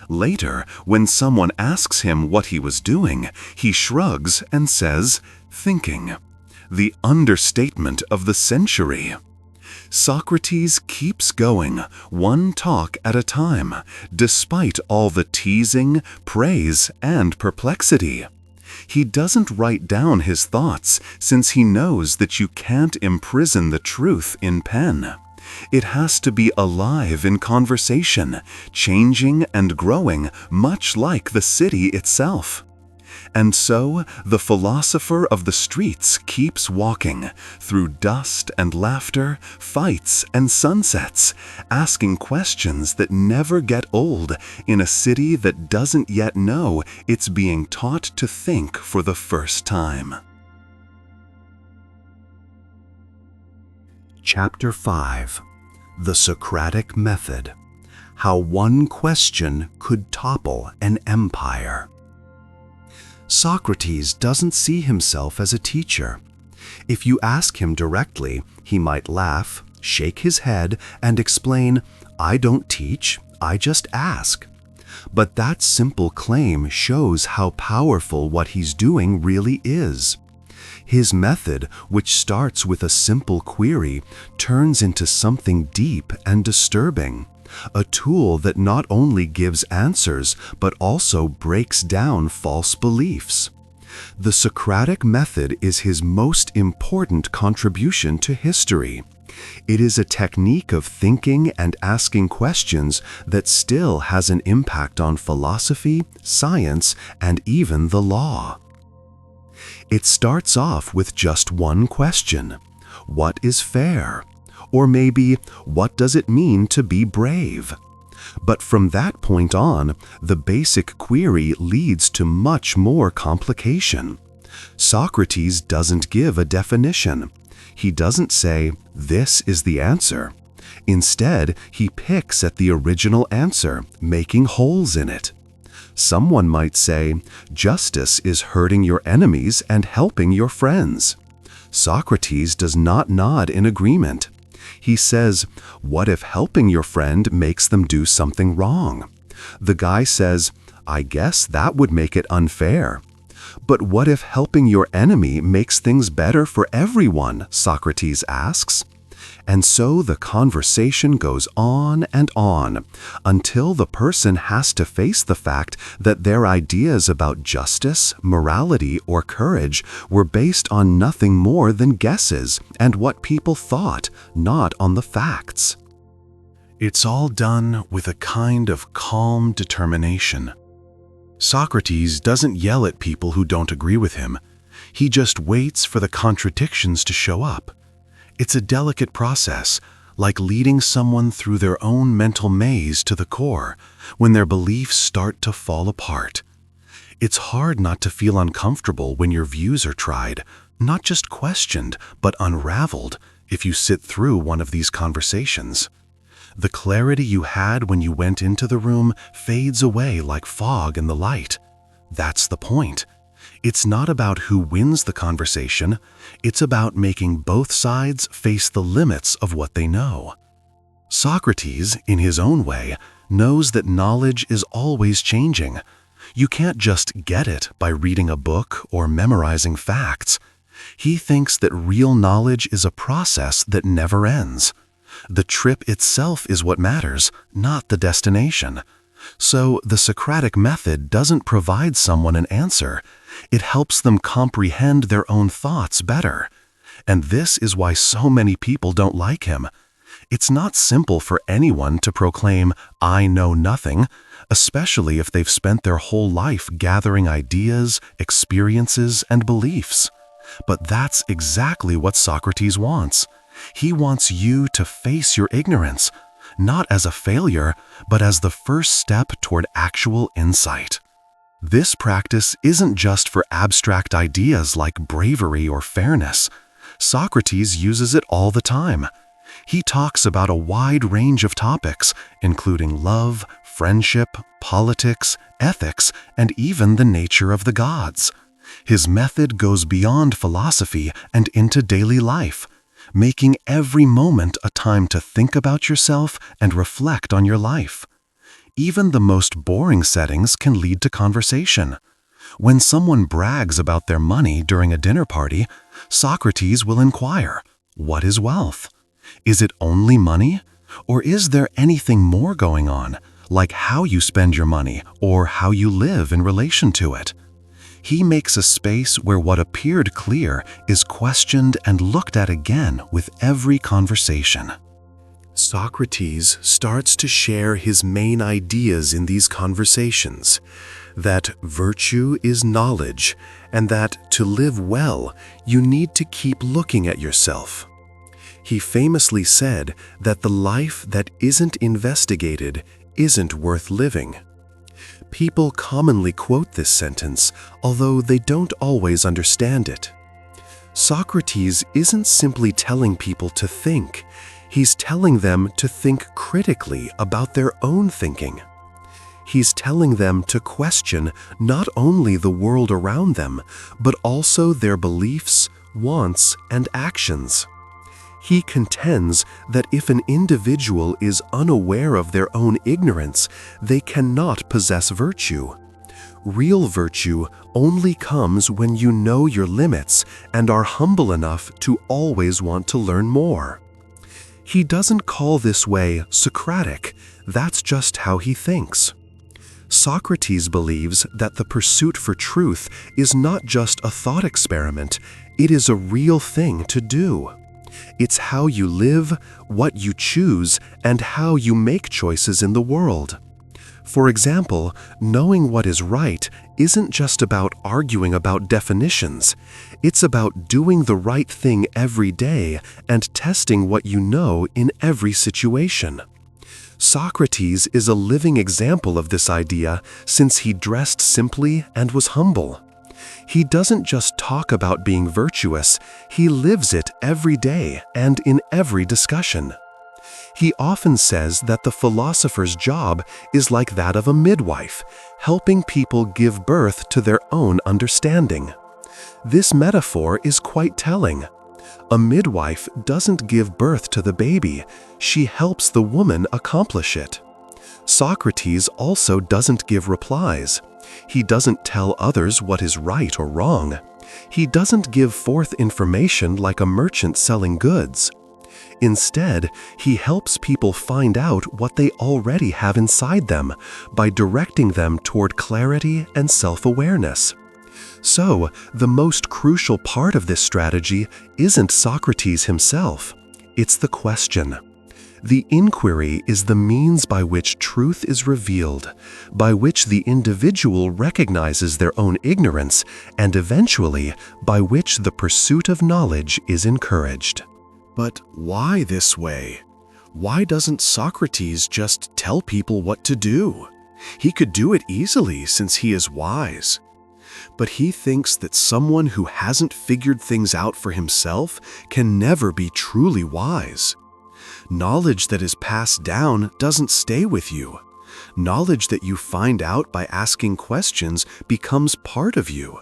B: Later, when someone asks him what he was doing, he shrugs and says, "Thinking." The understatement of the century. Socrates keeps going, one talk at a time, despite all the teasing, praise, and perplexity. He doesn't write down his thoughts since he knows that you can't imprison the truth in pen. It has to be alive in conversation, changing and growing much like the city itself. And so, the philosopher of the streets keeps walking through dust and laughter, fights and sunsets, asking questions that never get old in a city that doesn't yet know it's being taught to think for the first time.
A: Chapter 5. The Socratic Method. How one question could topple an empire. Socrates doesn't see himself as a teacher. If you ask him directly, he might laugh, shake his head, and explain, "I don't teach, I just ask." But that simple claim shows how powerful what he's doing really is. His method, which starts with a simple query, turns into something deep and disturbing, a tool that not only gives answers but also breaks down false beliefs. The Socratic method is his most important contribution to history. It is a technique of thinking and asking questions that still has an impact on philosophy, science, and even the law. It starts off with just one question: what is fair? Or maybe, what does it mean to be brave? But from that point on, the basic query leads to much more complication. Socrates doesn't give a definition. He doesn't say, "This is the answer." Instead, he picks at the original answer, making holes in it. Someone might say, "Justice is hurting your enemies and helping your friends." Socrates does not nod in agreement. He says, "What if helping your friend makes them do something wrong?" The guy says, "I guess that would make it unfair." "But what if helping your enemy makes things better for everyone?" Socrates asks. And so the conversation goes on and on, until the person has to face the fact that their ideas about justice, morality, or courage were based on nothing more than guesses and what people thought, not on the facts. It's all done with a kind of calm determination. Socrates doesn't yell at people who don't agree with him. He just waits for the contradictions to show up. It's a delicate process, like leading someone through their own mental maze to the core, when their beliefs start to fall apart. It's hard not to feel uncomfortable when your views are tried, not just questioned, but unraveled, if you sit through one of these conversations. The clarity you had when you went into the room fades away like fog in the light. That's the point. It's not about who wins the conversation, it's about making both sides face the limits of what they know. Socrates, in his own way, knows that knowledge is always changing. You can't just get it by reading a book or memorizing facts. He thinks that real knowledge is a process that never ends. The trip itself is what matters, not the destination. So the Socratic method doesn't provide someone an answer. It helps them comprehend their own thoughts better. And this is why so many people don't like him. It's not simple for anyone to proclaim, "I know nothing," especially if they've spent their whole life gathering ideas, experiences, and beliefs. But that's exactly what Socrates wants. He wants you to face your ignorance, not as a failure, but as the first step toward actual insight. This practice isn't just for abstract ideas like bravery or fairness. Socrates uses it all the time. He talks about a wide range of topics, including love, friendship, politics, ethics, and even the nature of the gods. His method goes beyond philosophy and into daily life, making every moment a time to think about yourself and reflect on your life. Even the most boring settings can lead to conversation. When someone brags about their money during a dinner party, Socrates will inquire, "What is wealth? Is it only money? Or is there anything more going on, like how you spend your money or how you live in relation to it?" He makes a space where what appeared clear is questioned and looked at again with every conversation. Socrates starts to share his main ideas in these conversations, that virtue is knowledge, and that to live well, you need to keep looking at yourself. He famously said that the life that isn't investigated isn't worth living. People commonly quote this sentence, although they don't always understand it.
B: Socrates isn't simply telling people to think. He's telling them to think critically about their own thinking. He's telling them to question not only the world around them, but also their beliefs, wants, and actions. He contends that if an individual is unaware of their own ignorance, they cannot possess virtue. Real virtue only comes when you know your limits and are humble enough to always want to learn more. He doesn't call this way Socratic, that's just how he thinks. Socrates believes that the pursuit for truth is not just a thought experiment, it is a real thing to do. It's how you live, what you choose, and how you make choices in the world. For example, knowing what is right isn't just about arguing about definitions. It's about doing the right thing every day and testing what you know in every situation. Socrates is a living example of this idea since he dressed simply and was humble. He doesn't just talk about being virtuous, he lives it every day and in every discussion. He often says that the philosopher's job is like that of a midwife, helping people give birth to their own understanding. This metaphor is quite telling. A midwife doesn't give birth to the baby, she helps the woman accomplish it. Socrates also doesn't give replies. He doesn't tell others what is right or wrong. He doesn't give forth information like a merchant selling goods. Instead, he helps people find out what they already have inside them by directing them toward clarity and self-awareness. So, the most crucial part of this strategy isn't Socrates himself, it's the question. The inquiry is the means by which truth is revealed, by which the individual recognizes their own ignorance, and eventually, by which the pursuit of knowledge is encouraged.
C: But why this way? Why doesn't Socrates just tell people what to do? He could do it easily since he is wise. But he thinks that someone who hasn't figured things out for himself can never be truly wise. Knowledge that is passed down doesn't stay with you. Knowledge that you find out by asking questions becomes part of you.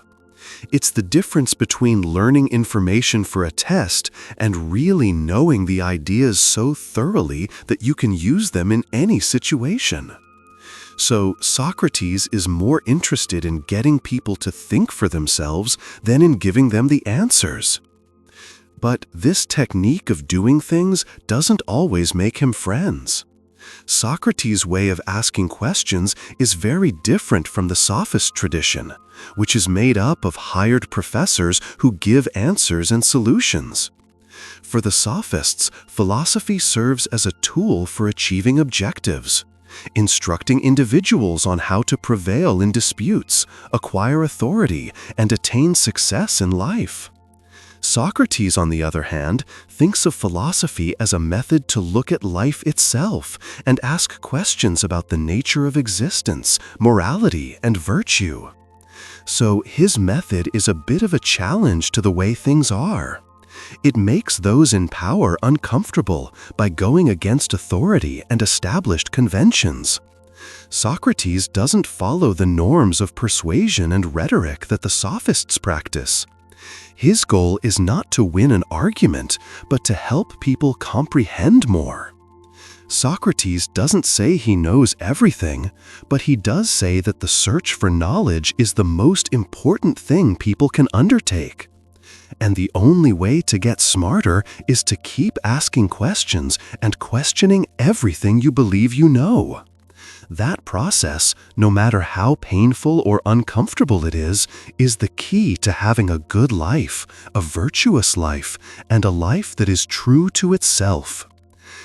C: It's the difference between learning information for a test and really knowing the ideas so thoroughly that you can use them in any situation. So Socrates is more interested in getting people to think for themselves than in giving them the answers. But this technique of doing things doesn't always make him friends. Socrates' way of asking questions is very different from the sophist tradition, which is made up of hired professors who give answers and solutions. For the sophists, philosophy serves as a tool for achieving objectives, instructing individuals on how to prevail in disputes, acquire authority, and attain success in life. Socrates, on the other hand, thinks of philosophy as a method to look at life itself and ask questions about the nature of existence, morality, and virtue. So his method is a bit of a challenge to the way things are. It makes those in power uncomfortable by going against authority and established conventions. Socrates doesn't follow the norms of persuasion and rhetoric that the sophists practice. His goal is not to win an argument, but to help people comprehend more. Socrates doesn't say he knows everything, but he does say that the search for knowledge is the most important thing people can undertake. And the only way to get smarter is to keep asking questions and questioning everything you believe you know. That process, no matter how painful or uncomfortable it is the key to having a good life, a virtuous life, and a life that is true to itself.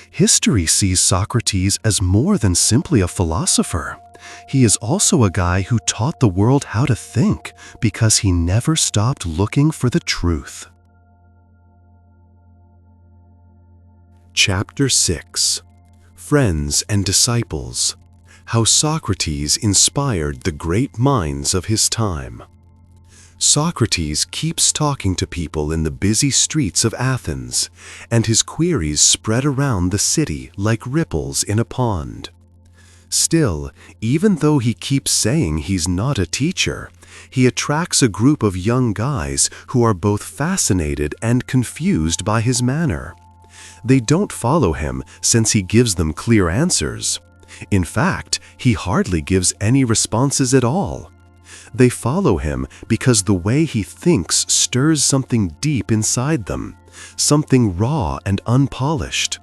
C: History sees Socrates as more than simply a philosopher. He is also a guy who taught the world how to think because he never stopped looking for the truth.
B: Chapter 6. Friends and Disciples. How Socrates inspired the great minds of his time.
C: Socrates keeps talking to people in the busy streets of Athens, and his queries spread around the city like ripples in a pond. Still, even though he keeps saying he's not a teacher, he attracts a group of young guys who are both fascinated and confused by his manner. They don't follow him since he gives them clear answers. In fact, he hardly gives any responses at all. They follow him because the way he thinks stirs something deep inside them, something raw and unpolished,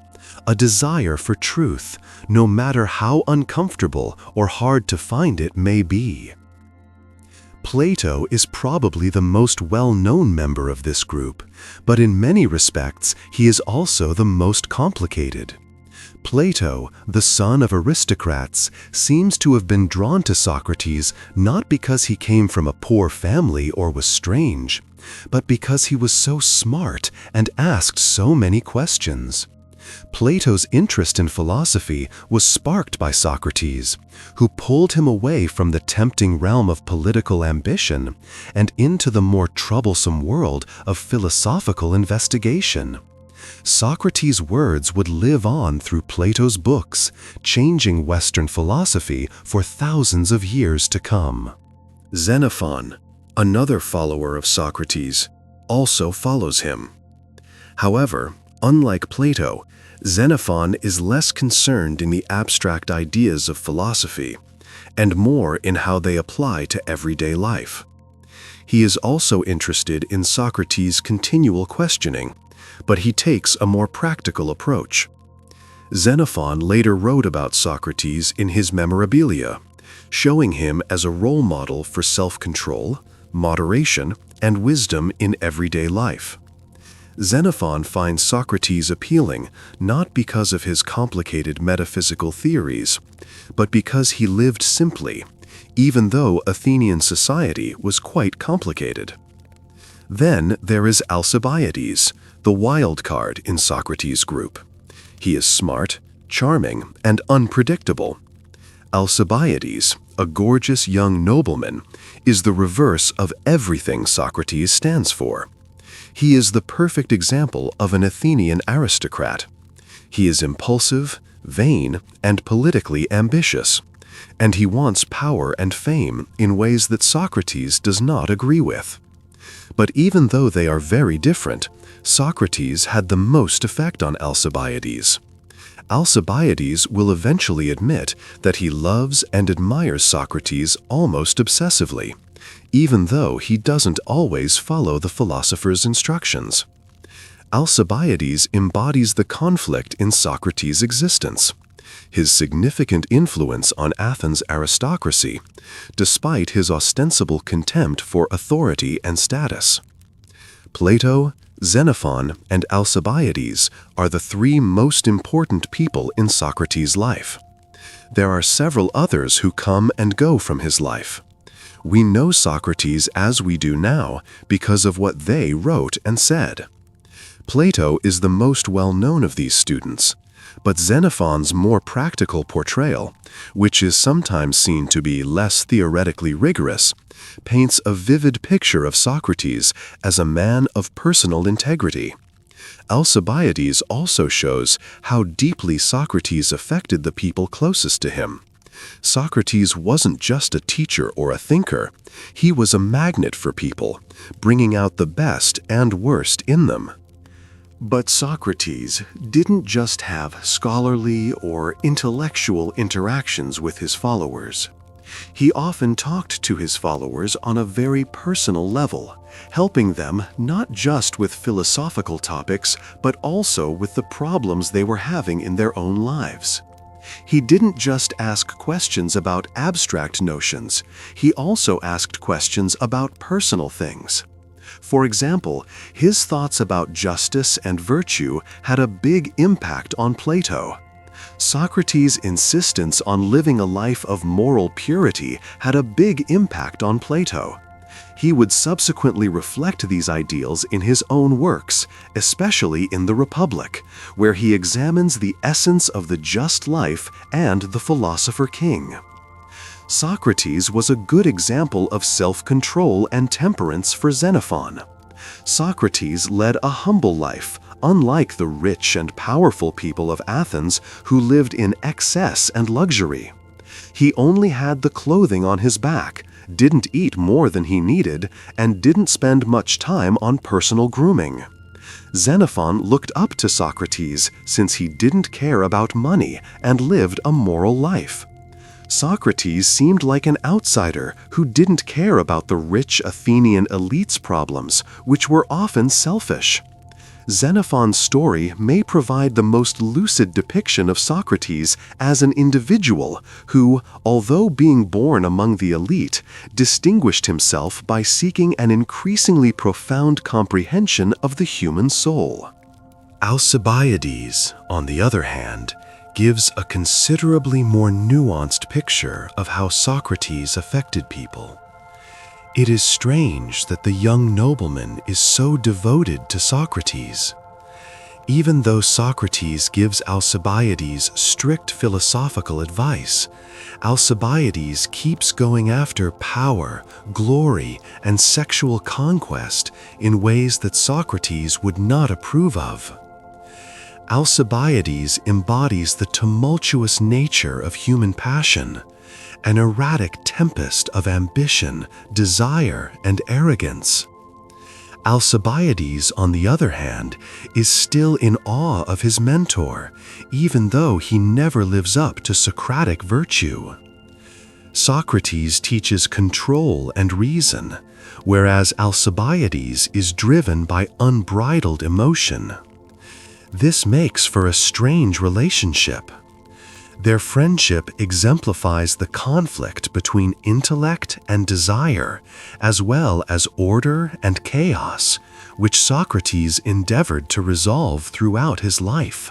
C: a desire for truth, no matter how uncomfortable or hard to find it may be. Plato is probably the most well-known member of this group, but in many respects he is also the most complicated. Plato, the son of aristocrats, seems to have been drawn to Socrates not because he came from a poor family or was strange, but because he was so smart and asked so many questions. Plato's interest in philosophy was sparked by Socrates, who pulled him away from the tempting realm of political ambition and into the more troublesome world of philosophical investigation. Socrates' words would live on through Plato's books, changing Western philosophy for thousands of years to come. Xenophon, another follower of Socrates, also follows him. However, unlike Plato, Xenophon is less concerned in the abstract ideas of philosophy, and more in how they apply to everyday life. He is also interested in Socrates' continual questioning, but he takes a more practical approach. Xenophon later wrote about Socrates in his Memorabilia, showing him as a role model for self-control, moderation, and wisdom in everyday life. Xenophon finds Socrates appealing not because of his complicated metaphysical theories, but because he lived simply, even though Athenian society was quite complicated. Then there is Alcibiades, the wild card in Socrates' group. He is smart, charming, and unpredictable. Alcibiades, a gorgeous young nobleman, is the reverse of everything Socrates stands for. He is the perfect example of an Athenian aristocrat. He is impulsive, vain, and politically ambitious, and he wants power and fame in ways that Socrates does not agree with. But even though they are very different, Socrates had the most effect on Alcibiades. Alcibiades will eventually admit that he loves and admires Socrates almost obsessively, even though he doesn't always follow the philosopher's instructions. Alcibiades embodies the conflict in Socrates' existence, his significant influence on Athens' aristocracy, despite his ostensible contempt for authority and status. Plato, Xenophon, and Alcibiades are the three most important people in Socrates' life. There are several others who come and go from his life. We know Socrates as we do now because of what they wrote and said. Plato is the most well-known of these students, but Xenophon's more practical portrayal, which is sometimes seen to be less theoretically rigorous, paints a vivid picture of Socrates as a man of personal integrity. Alcibiades also shows how deeply Socrates affected the people closest to him. Socrates wasn't just a teacher or a thinker, he was a magnet for people, bringing out the best and worst in them. But Socrates didn't just have scholarly or intellectual interactions with his followers. He often talked to his followers on a very personal level, helping them not just with philosophical topics, but also with the problems they were having in their own lives. He didn't just ask questions about abstract notions, he also asked questions about personal things. For example, his thoughts about justice and virtue had a big impact on Plato. Socrates' insistence on living a life of moral purity had a big impact on Plato. He would subsequently reflect these ideals in his own works, especially in the Republic, where he examines the essence of the just life and the philosopher king.
B: Socrates was a good example of self-control and temperance for Xenophon. Socrates led a humble life, unlike the rich and powerful people of Athens who lived in excess and luxury. He only had the clothing on his back, didn't eat more than he needed, and didn't spend much time on personal grooming. Xenophon looked up to Socrates since he didn't care about money and lived a moral life. Socrates seemed like an outsider who didn't care about the rich Athenian elite's problems, which were often selfish. Xenophon's story may provide the most lucid depiction of Socrates as an individual who, although being born among the elite, distinguished himself by seeking an increasingly profound comprehension of the human soul.
C: Alcibiades, on the other hand, gives a considerably more nuanced picture of how Socrates affected people. It is strange that the young nobleman is so devoted to Socrates. Even though Socrates gives Alcibiades strict philosophical advice, Alcibiades keeps going after power, glory, and sexual conquest in ways that Socrates would not approve of. Alcibiades embodies the tumultuous nature of human passion, an erratic tempest of ambition, desire, and arrogance. Alcibiades, on the other hand, is still in awe of his mentor, even though he never lives up to Socratic virtue. Socrates teaches control and reason, whereas Alcibiades is driven by unbridled emotion. This makes for a strange relationship. Their friendship exemplifies the conflict between intellect and desire, as well as order and chaos, which Socrates endeavored to resolve throughout his life.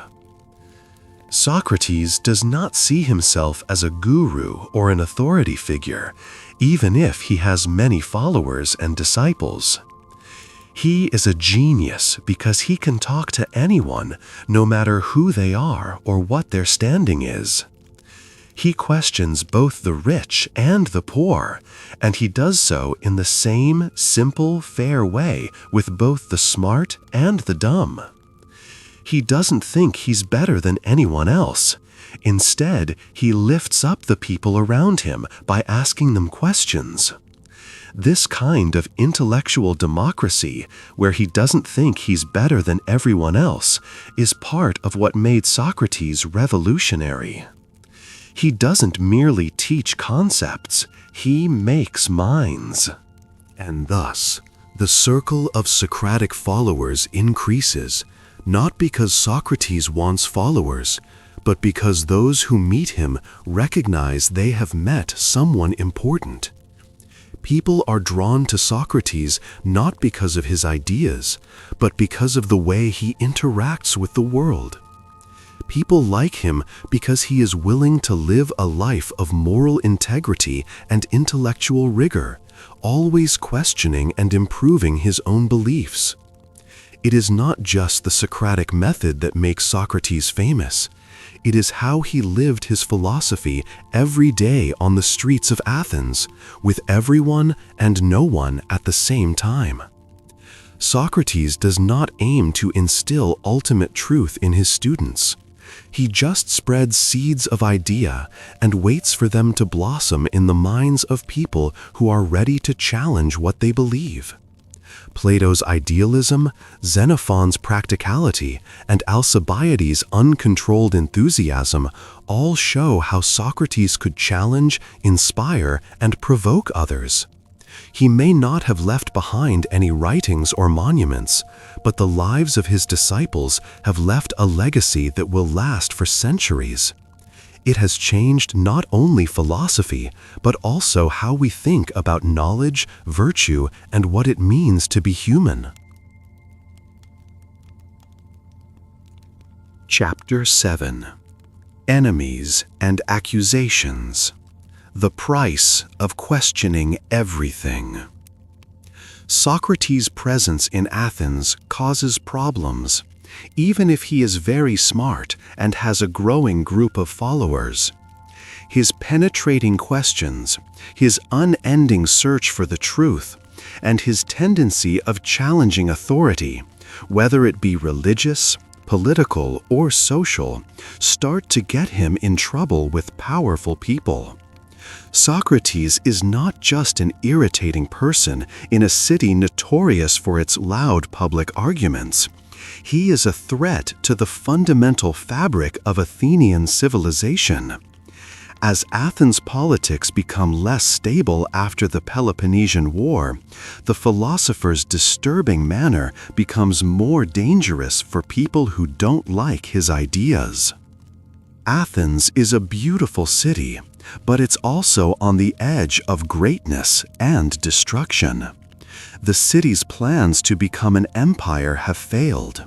C: Socrates does not see himself as a guru or an authority figure, even if he has many followers and disciples. He is a genius because he can talk to anyone, no matter who they are or what their standing is. He questions both the rich and the poor, and he does so in the same simple, fair way with both the smart and the dumb. He doesn't think he's better than anyone else. Instead, he lifts up the people around him by asking them questions. This kind of intellectual democracy, where he doesn't think he's better than everyone else, is part of what made Socrates revolutionary. He doesn't merely teach concepts, he makes minds.
B: And thus, the circle of Socratic followers increases, not because Socrates wants followers, but because those who meet him recognize they have met someone important. People are drawn to Socrates not because of his ideas, but because of the way he interacts with the world. People like him because he is willing to live a life of moral integrity and intellectual rigor, always questioning and improving his own beliefs. It is not just the Socratic method that makes Socrates famous. It is how he lived his philosophy every day on the streets of Athens, with everyone and no one at the same time. Socrates does not aim to instill ultimate truth in his students. He just spreads seeds of idea and waits for them to blossom in the minds of people who are ready to challenge what they believe. Plato's idealism, Xenophon's practicality, and Alcibiades' uncontrolled enthusiasm all show how Socrates could challenge, inspire, and provoke others. He may not have left behind any writings or monuments, but the lives of his disciples have left a legacy that will last for centuries. It has changed not only philosophy, but also how we think about knowledge, virtue, and what it means to be human.
C: Chapter 7. Enemies and Accusations. The price of questioning everything. Socrates' presence in Athens causes problems, even if he is very smart and has a growing group of followers. His penetrating questions, his unending search for the truth, and his tendency of challenging authority, whether it be religious, political, or social, start to get him in trouble with powerful people. Socrates is not just an irritating person in a city notorious for its loud public arguments. He is a threat to the fundamental fabric of Athenian civilization. As Athens' politics become less stable after the Peloponnesian War, the philosopher's disturbing manner becomes more dangerous for people who don't like his ideas. Athens is a beautiful city, but it's also on the edge of greatness and destruction. The city's plans to become an empire have failed.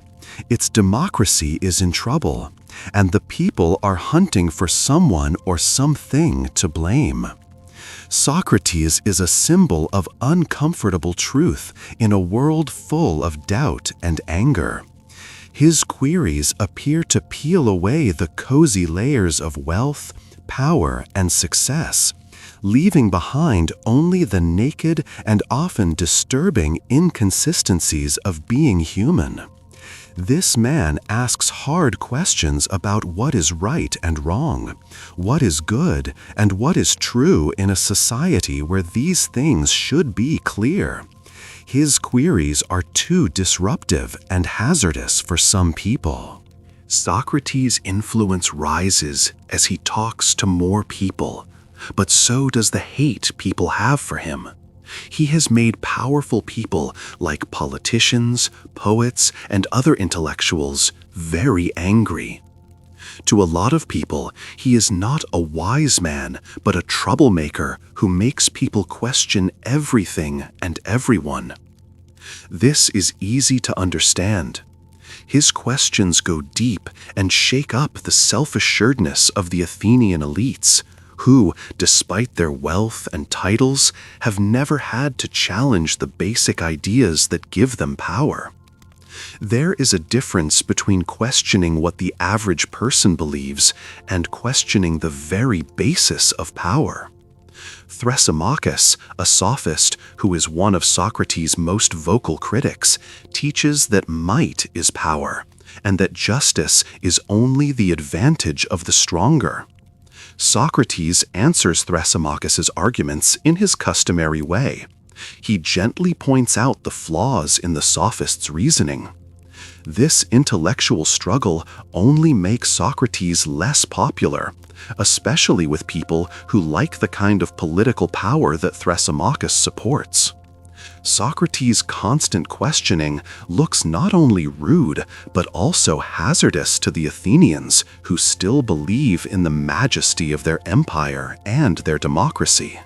C: Its democracy is in trouble, and the people are hunting for someone or something to blame. Socrates is a symbol of uncomfortable truth in a world full of doubt and anger. His queries appear to peel away the cozy layers of wealth, power, and success, leaving behind only the naked and often disturbing inconsistencies of being human. This man asks hard questions about what is right and wrong, what is good and what is true in a society where these things should be clear. His queries are too disruptive and hazardous for some people. Socrates' influence rises as he talks to more people, but so does the hate people have for him. He has made powerful people like politicians, poets, and other intellectuals very angry. To a lot of people, he is not a wise man, but a troublemaker who makes people question everything and everyone. This is easy to understand. His questions go deep and shake up the self-assuredness of the Athenian elites, who, despite their wealth and titles, have never had to challenge the basic ideas that give them power. There is a difference between questioning what the average person believes and questioning the very basis of power. Thrasymachus, a sophist who is one of Socrates' most vocal critics, teaches that might is power, and that justice is only the advantage of the stronger. Socrates answers Thrasymachus' arguments in his customary way. He gently points out the flaws in the sophist's reasoning. This intellectual struggle only makes Socrates less popular, especially with people who like the kind of political power that Thrasymachus supports. Socrates' constant questioning looks not only rude, but also hazardous to the Athenians who still believe in the majesty of their empire and their democracy.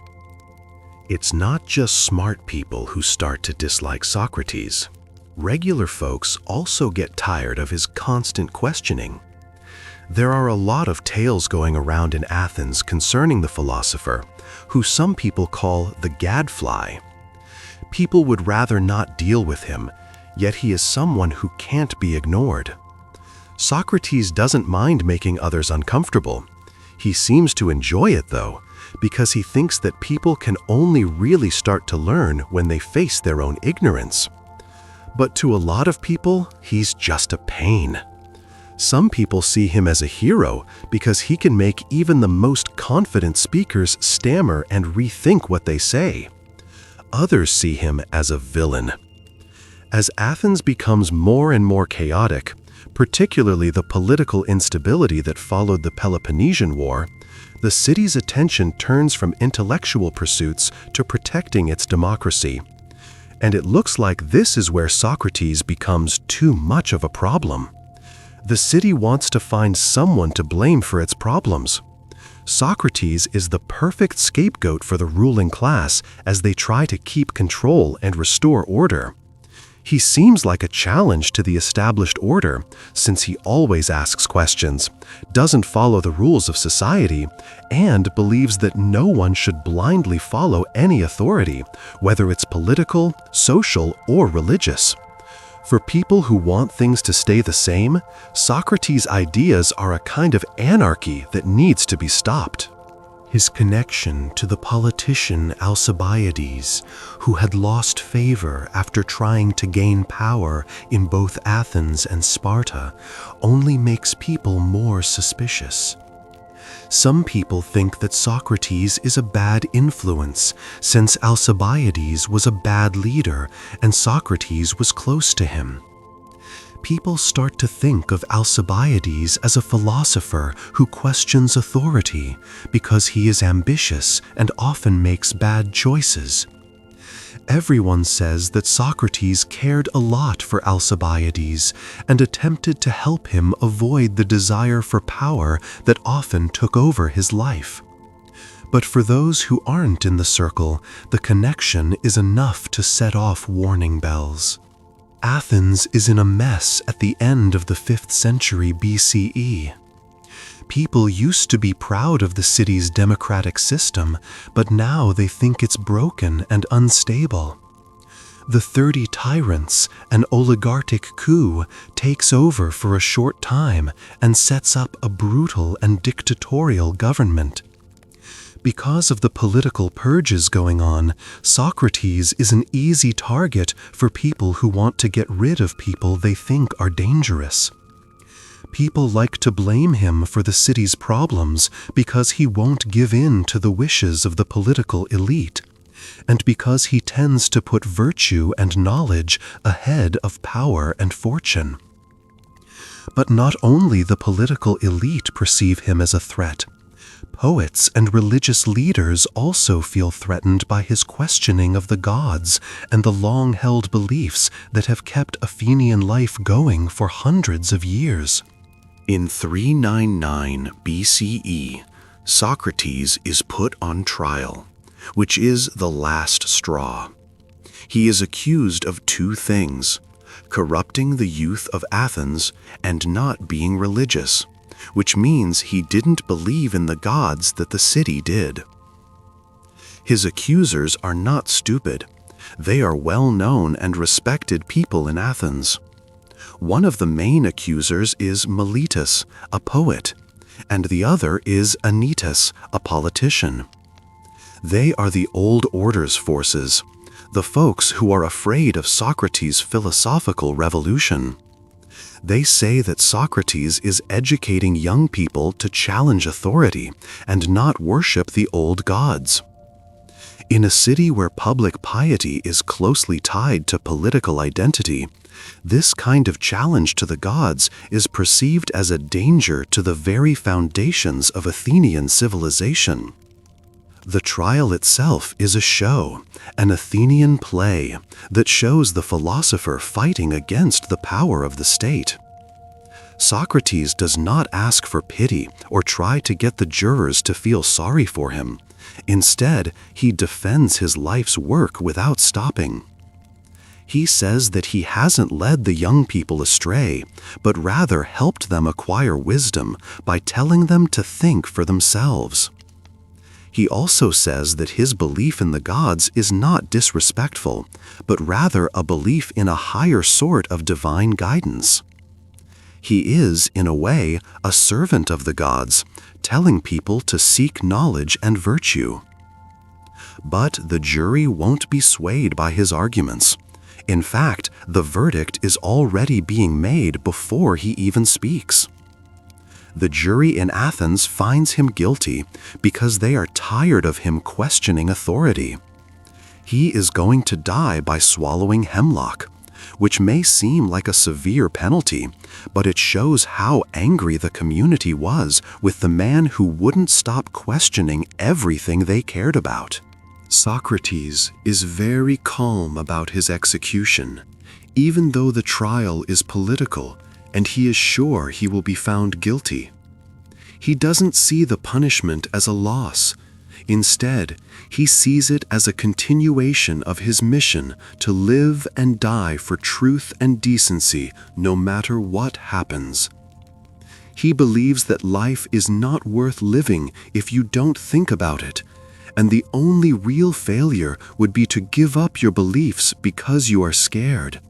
C: It's not just smart people who start to dislike Socrates. Regular folks also get tired of his constant questioning. There are a lot of tales going around in Athens concerning the philosopher, who some people call the gadfly. People would rather not deal with him, yet he is someone who can't be ignored. Socrates doesn't mind making others uncomfortable. He seems to enjoy it, though, because he thinks that people can only really start to learn when they face their own ignorance. But to a lot of people, he's just a pain. Some people see him as a hero because he can make even the most confident speakers stammer and rethink what they say. Others see him as a villain. As Athens becomes more and more chaotic, particularly the political instability that followed the Peloponnesian War, the city's attention turns from intellectual pursuits to protecting its democracy. And it looks like this is where Socrates becomes too much of a problem. The city wants to find someone to blame for its problems. Socrates is the perfect scapegoat for the ruling class as they try to keep control and restore order. He seems like a challenge to the established order, since he always asks questions, doesn't follow the rules of society, and believes that no one should blindly follow any authority, whether it's political, social, or religious. For people who want things to stay the same, Socrates' ideas are a kind of anarchy that needs to be stopped. his connection to the politician Alcibiades, who had lost favor after trying to gain power in both Athens and Sparta, only makes people more suspicious. Some people think that Socrates is a bad influence, since Alcibiades was a bad leader and Socrates was close to him. People start to think of Alcibiades as a philosopher who questions authority because he is ambitious and often makes bad choices. Everyone says that Socrates cared a lot for Alcibiades and attempted to help him avoid the desire for power that often took over his life. But for those who aren't in the circle, the connection is enough to set off warning bells. Athens is in a mess at the end of the 5th century BCE. People used to be proud of the city's democratic system, but now they think it's broken and unstable. The 30 tyrants, an oligarchic coup, takes over for a short time and sets up a brutal and dictatorial government. Because of the political purges going on, Socrates is an easy target for people who want to get rid of people they think are dangerous. People like to blame him for the city's problems because he won't give in to the wishes of the political elite, and because he tends to put virtue and knowledge ahead of power and fortune. But not only the political elite perceive him as a threat. Poets and religious leaders also feel threatened by his questioning of the gods and the long-held beliefs that have kept Athenian life going for hundreds of years.
B: In 399 BCE, Socrates is put on trial, which is the last straw. He is accused of 2 things: corrupting the youth of Athens and not being religious, which means he didn't believe in the gods that the city did. His accusers are not stupid. They are well-known and respected people in Athens. One of the main accusers is Miletus, a poet, and the other is Anytus, a politician. They are the old order's forces, the folks who are afraid of Socrates' philosophical revolution. They say that Socrates is educating young people to challenge authority and not worship the old gods. In a city where public piety is closely tied to political identity, this kind of challenge to the gods is perceived as a danger to the very foundations of Athenian civilization. The trial itself is a show, an Athenian play, that shows the philosopher fighting against the power of the state. Socrates does not ask for pity or try to get the jurors to feel sorry for him. Instead, he defends his life's work without stopping. He says that he hasn't led the young people astray, but rather helped them acquire wisdom by telling them to think for themselves. He also says that his belief in the gods is not disrespectful, but rather a belief in a higher sort of divine guidance. He is, in a way, a servant of the gods, telling people to seek knowledge and virtue. But the jury won't be swayed by his arguments. In fact, the verdict is already being made before he even speaks. The jury in Athens finds him guilty because they are tired of him questioning authority. He is going to die by swallowing hemlock, which may seem like a severe penalty, but it shows how angry the community was with the man who wouldn't stop questioning everything they cared about. Socrates is very calm about his execution, even though the trial is political and he is sure he will be found guilty. He doesn't see the punishment as a loss. Instead, he sees it as a continuation of his mission to live and die for truth and decency no matter what happens. He believes that life is not worth living if you don't think about it, and the only real failure would be to give up your beliefs because you are scared.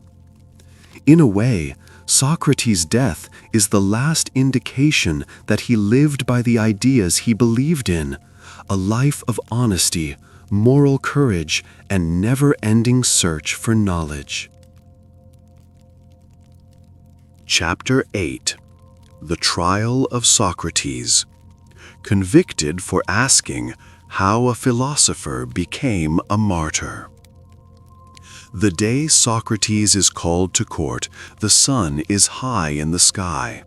B: In a way, Socrates' death is the last indication that he lived by the ideas he believed in,
C: a life of honesty, moral courage, and never-ending search for knowledge. Chapter 8. The Trial of Socrates. Convicted for asking how a philosopher became a martyr. The day Socrates is called to court, the sun is high in the sky.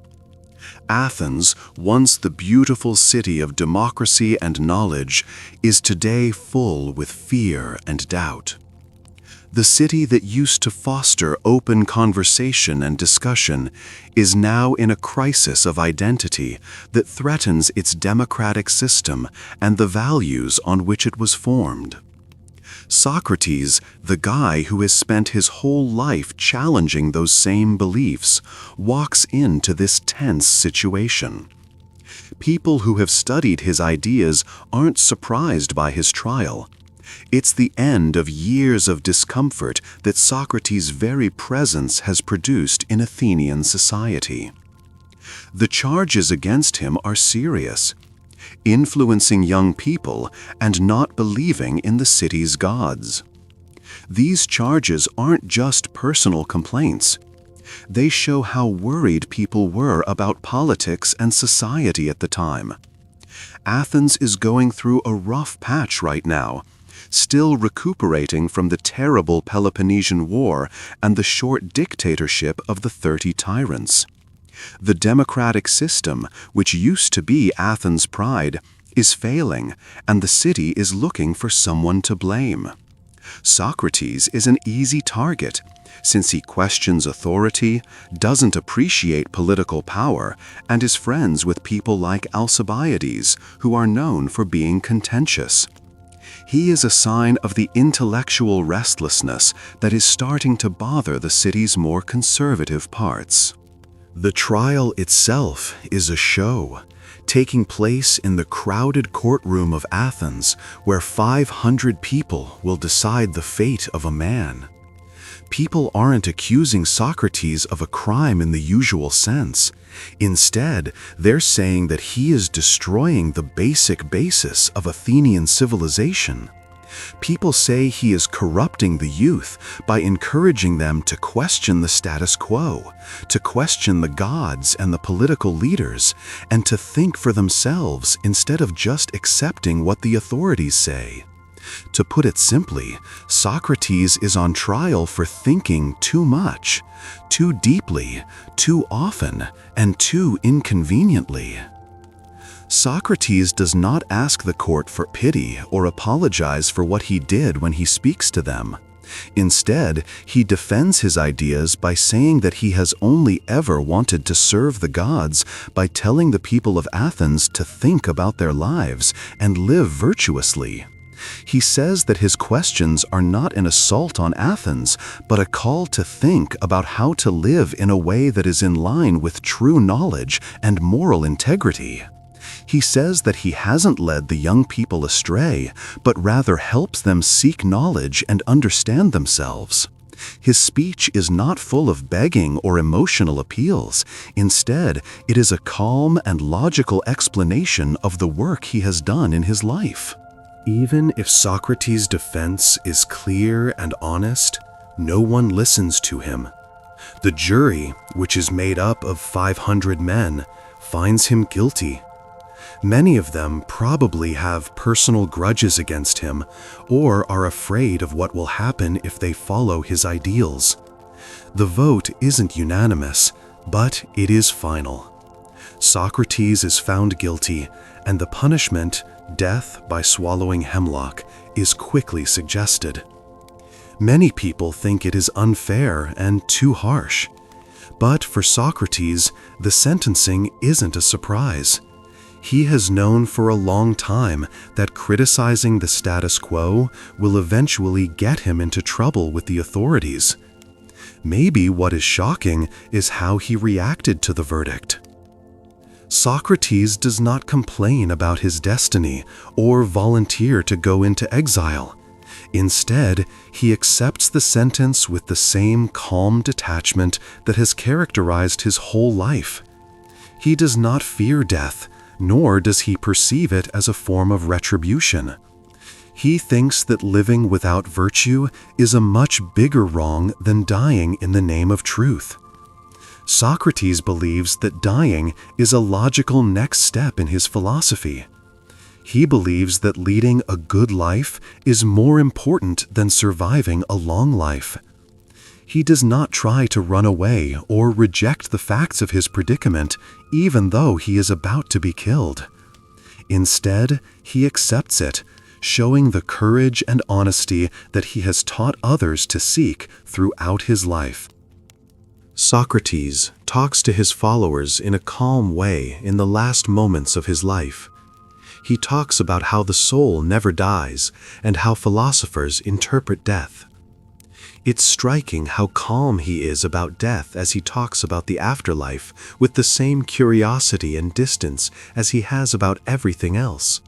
C: Athens, once the beautiful city of democracy and knowledge, is today full with fear and doubt. The city that used to foster open conversation and discussion is now in a crisis of identity that threatens its democratic system and the values on which it was formed. Socrates, the guy who has spent his whole life challenging those same beliefs, walks into this tense situation. People who have studied his ideas aren't surprised by his trial. It's the end of years of discomfort that Socrates' very presence has produced in Athenian society. The charges against him are serious: influencing young people and not believing in the city's gods. These charges aren't just personal complaints. They show how worried people were about politics and society at the time. Athens is going through a rough patch right now, still recuperating from the terrible Peloponnesian War and the short dictatorship of the 30 tyrants. The democratic system, which used to be Athens' pride, is failing, and the city is looking for someone to blame. Socrates is an easy target, since he questions authority, doesn't appreciate political power, and is friends with people like Alcibiades, who are known for being contentious. He is a sign of the intellectual restlessness that is starting to bother the city's more conservative parts. The trial itself is a show, taking place in the crowded courtroom of Athens, where 500 people will decide the fate of a man. People aren't accusing Socrates of a crime in the usual sense. Instead, they're saying that he is destroying the basic basis of Athenian civilization. People say he is corrupting the youth by encouraging them to question the status quo, to question the gods and the political leaders, and to think for themselves instead of just accepting what the authorities say. To put it simply, Socrates is on trial for thinking too much, too deeply, too often, and too inconveniently. Socrates does not ask the court for pity or apologize for what he did when he speaks to them. Instead, he defends his ideas by saying that he has only ever wanted to serve the gods by telling the people of Athens to think about their lives and live virtuously. He says that his questions are not an assault on Athens, but a call to think about how to live in a way that is in line with true knowledge and moral integrity. He says that he hasn't led the young people astray, but rather helps them seek knowledge and understand themselves. His speech is not full of begging or emotional appeals. Instead, it is a calm and logical explanation of the work he has done in his life. Even if Socrates' defense is clear and honest, no one listens to him. The jury, which is made up of 500 men, finds him guilty. Many of them probably have personal grudges against him or are afraid of what will happen if they follow his ideals. The vote isn't unanimous, but it is final. Socrates is found guilty, and the punishment, death by swallowing hemlock, is quickly suggested. Many people think it is unfair and too harsh. But for Socrates, the sentencing isn't a surprise. He has known for a long time that criticizing the status quo will eventually get him into trouble with the authorities. Maybe what is shocking is how he reacted to the verdict. Socrates does not complain about his destiny or volunteer to go into exile. Instead, he accepts the sentence with the same calm detachment that has characterized his whole life. He does not fear death, nor does he perceive it as a form of retribution. He thinks that living without virtue is a much bigger wrong than dying in the name of truth. Socrates believes that dying is a logical next step in his philosophy. He believes that leading a good life is more important than surviving a long life. He does not try to run away or reject the facts of his predicament, even though he is about to be killed. Instead, he accepts it, showing the courage and honesty that he has taught others to seek throughout his life. Socrates talks to his followers in a calm way in the last moments of his life. He talks about how the soul never dies and how philosophers interpret death. It's striking how calm he is about death as he talks about the afterlife with the same curiosity and distance as he has about everything else.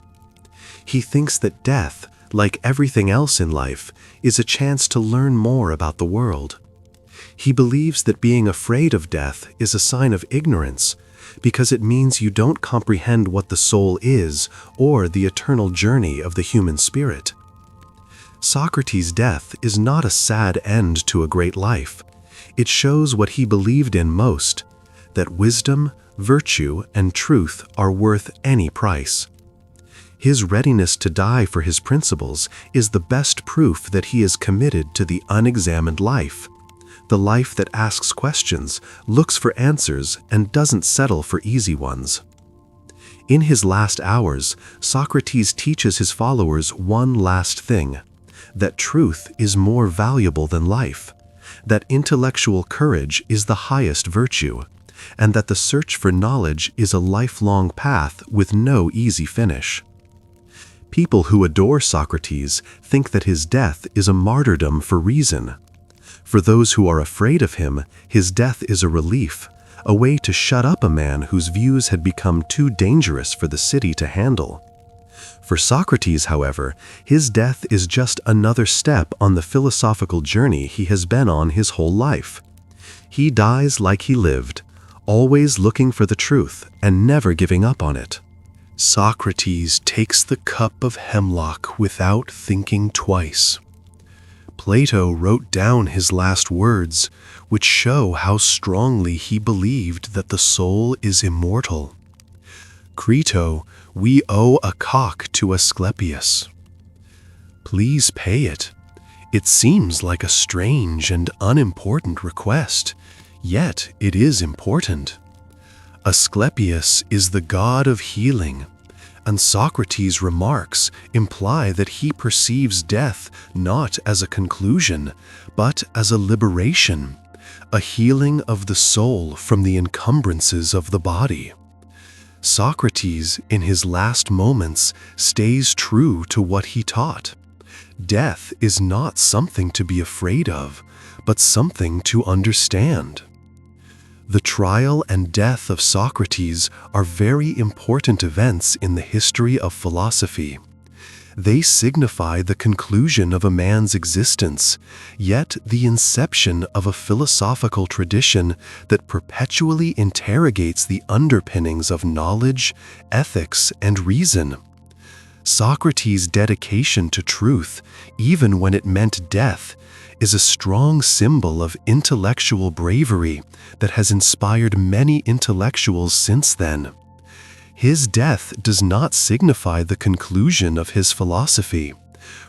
C: He thinks that death, like everything else in life, is a chance to learn more about the world. He believes that being afraid of death is a sign of ignorance, because it means you don't comprehend what the soul is or the eternal journey of the human spirit. Socrates' death is not a sad end to a great life. It shows what he believed in most, that wisdom, virtue, and truth are worth any price. His readiness to die for his principles is the best proof that he is committed to the unexamined life, the life that asks questions, looks for answers, and doesn't settle for easy ones. In his last hours, Socrates teaches his followers one last thing: that truth is more valuable than life, that intellectual courage is the highest virtue, and that the search for knowledge is a lifelong path with no easy finish. People who adore Socrates think that his death is a martyrdom for reason. For those who are afraid of him, his death is a relief, a way to shut up a man whose views had become too dangerous for the city to handle. For Socrates, however, his death is just another step on the philosophical journey he has been on his whole life. He dies like he lived, always looking for the truth and never giving up on it. Socrates takes the cup of hemlock without thinking twice. Plato wrote down his last words, which show how strongly he believed that the soul is immortal. Crito, we owe a cock to Asclepius. Please pay it. It seems like a strange and unimportant request, yet it is important. Asclepius is the god of healing, and Socrates' remarks imply that he perceives death not as a conclusion, but as a liberation, a healing of the soul from the encumbrances of the body. Socrates, in his last moments, stays true to what he taught. Death is not something to be afraid of, but something to understand. The trial and death of Socrates are very important events in the history of philosophy. They signify the conclusion of a man's existence, yet the inception of a philosophical tradition that perpetually interrogates the underpinnings of knowledge, ethics, and reason. Socrates' dedication to truth, even when it meant death, is a strong symbol of intellectual bravery that has inspired many intellectuals since then. His death does not signify the conclusion of his philosophy.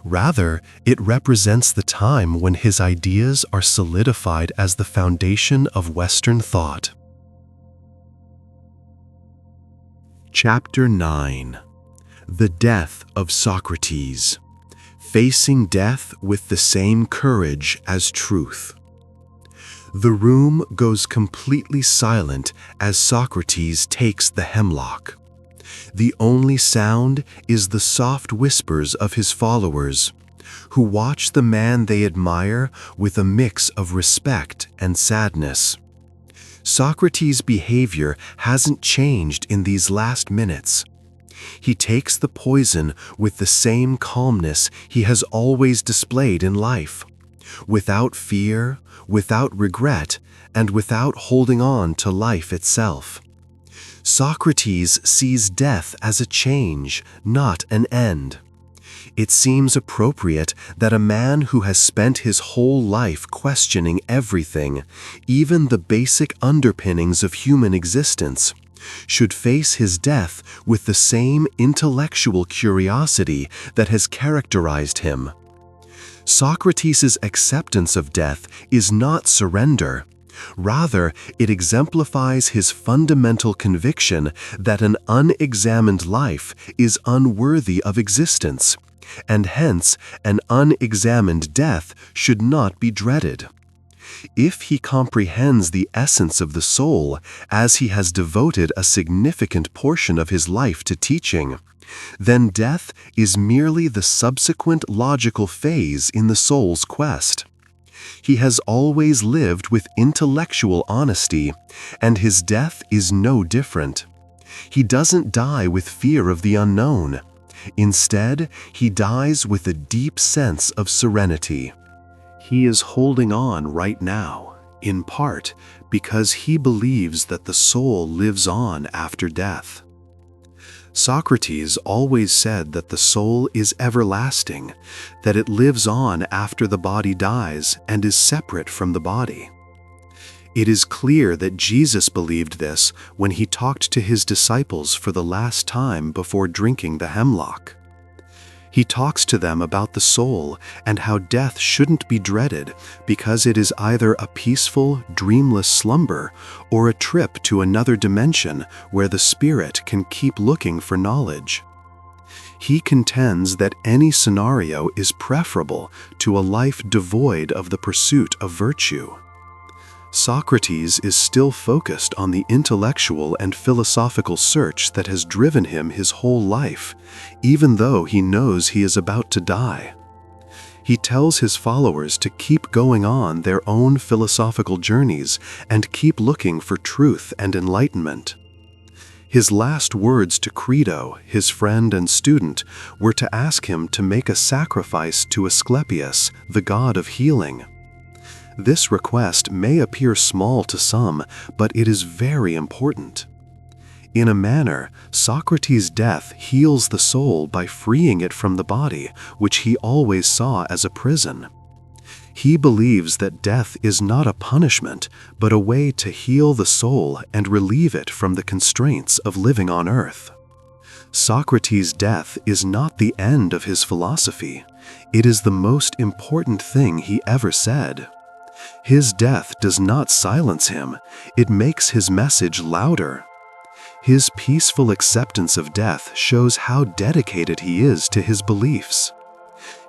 C: Rather, it represents the time when his ideas are solidified as the foundation of Western thought. Chapter 9. The Death of Socrates. Facing death with the same courage as truth. The room goes completely silent as Socrates takes the hemlock. The only sound is the soft whispers of his followers, who watch the man they admire with a mix of respect and sadness. Socrates' behavior hasn't changed in these last minutes. He takes the poison with the same calmness he has always displayed in life, without fear, without regret, and without holding on to life itself. Socrates sees death as a change, not an end. It seems appropriate that a man who has spent his whole life questioning everything, even the basic underpinnings of human existence, should face his death with the same intellectual curiosity that has characterized him. Socrates' acceptance of death is not surrender. Rather, it exemplifies his fundamental conviction that an unexamined life is unworthy of existence, and hence an unexamined death should not be dreaded. If he comprehends the essence of the soul, as he has devoted a significant portion of his life to teaching, then death is merely the subsequent logical phase in the soul's quest. He has always lived with intellectual honesty, and his death is no different. He doesn't die with fear of the unknown. Instead, he dies with a deep sense of serenity. He is holding on right now, in part because he believes that the soul lives on after death. Socrates always said that the soul is everlasting, that it lives on after the body dies and is separate from the body. It is clear that Jesus believed this when he talked to his disciples for the last time before drinking the hemlock. He talks to them about the soul and how death shouldn't be dreaded because it is either a peaceful, dreamless slumber or a trip to another dimension where the spirit can keep looking for knowledge. He contends that any scenario is preferable to a life devoid of the pursuit of virtue. Socrates is still focused on the intellectual and philosophical search that has driven him his whole life, even though he knows he is about to die. He tells his followers to keep going on their own philosophical journeys and keep looking for truth and enlightenment. His last words to Crito, his friend and student, were to ask him to make a sacrifice to Asclepius, the god of healing. This request may appear small to some, but it is very important. In a manner, Socrates' death heals the soul by freeing it from the body, which he always saw as a prison. He believes that death is not a punishment, but a way to heal the soul and relieve it from the constraints of living on earth. Socrates' death is not the end of his philosophy. It is the most important thing he ever said. His death does not silence him, it makes his message louder. His peaceful acceptance of death shows how dedicated he is to his beliefs.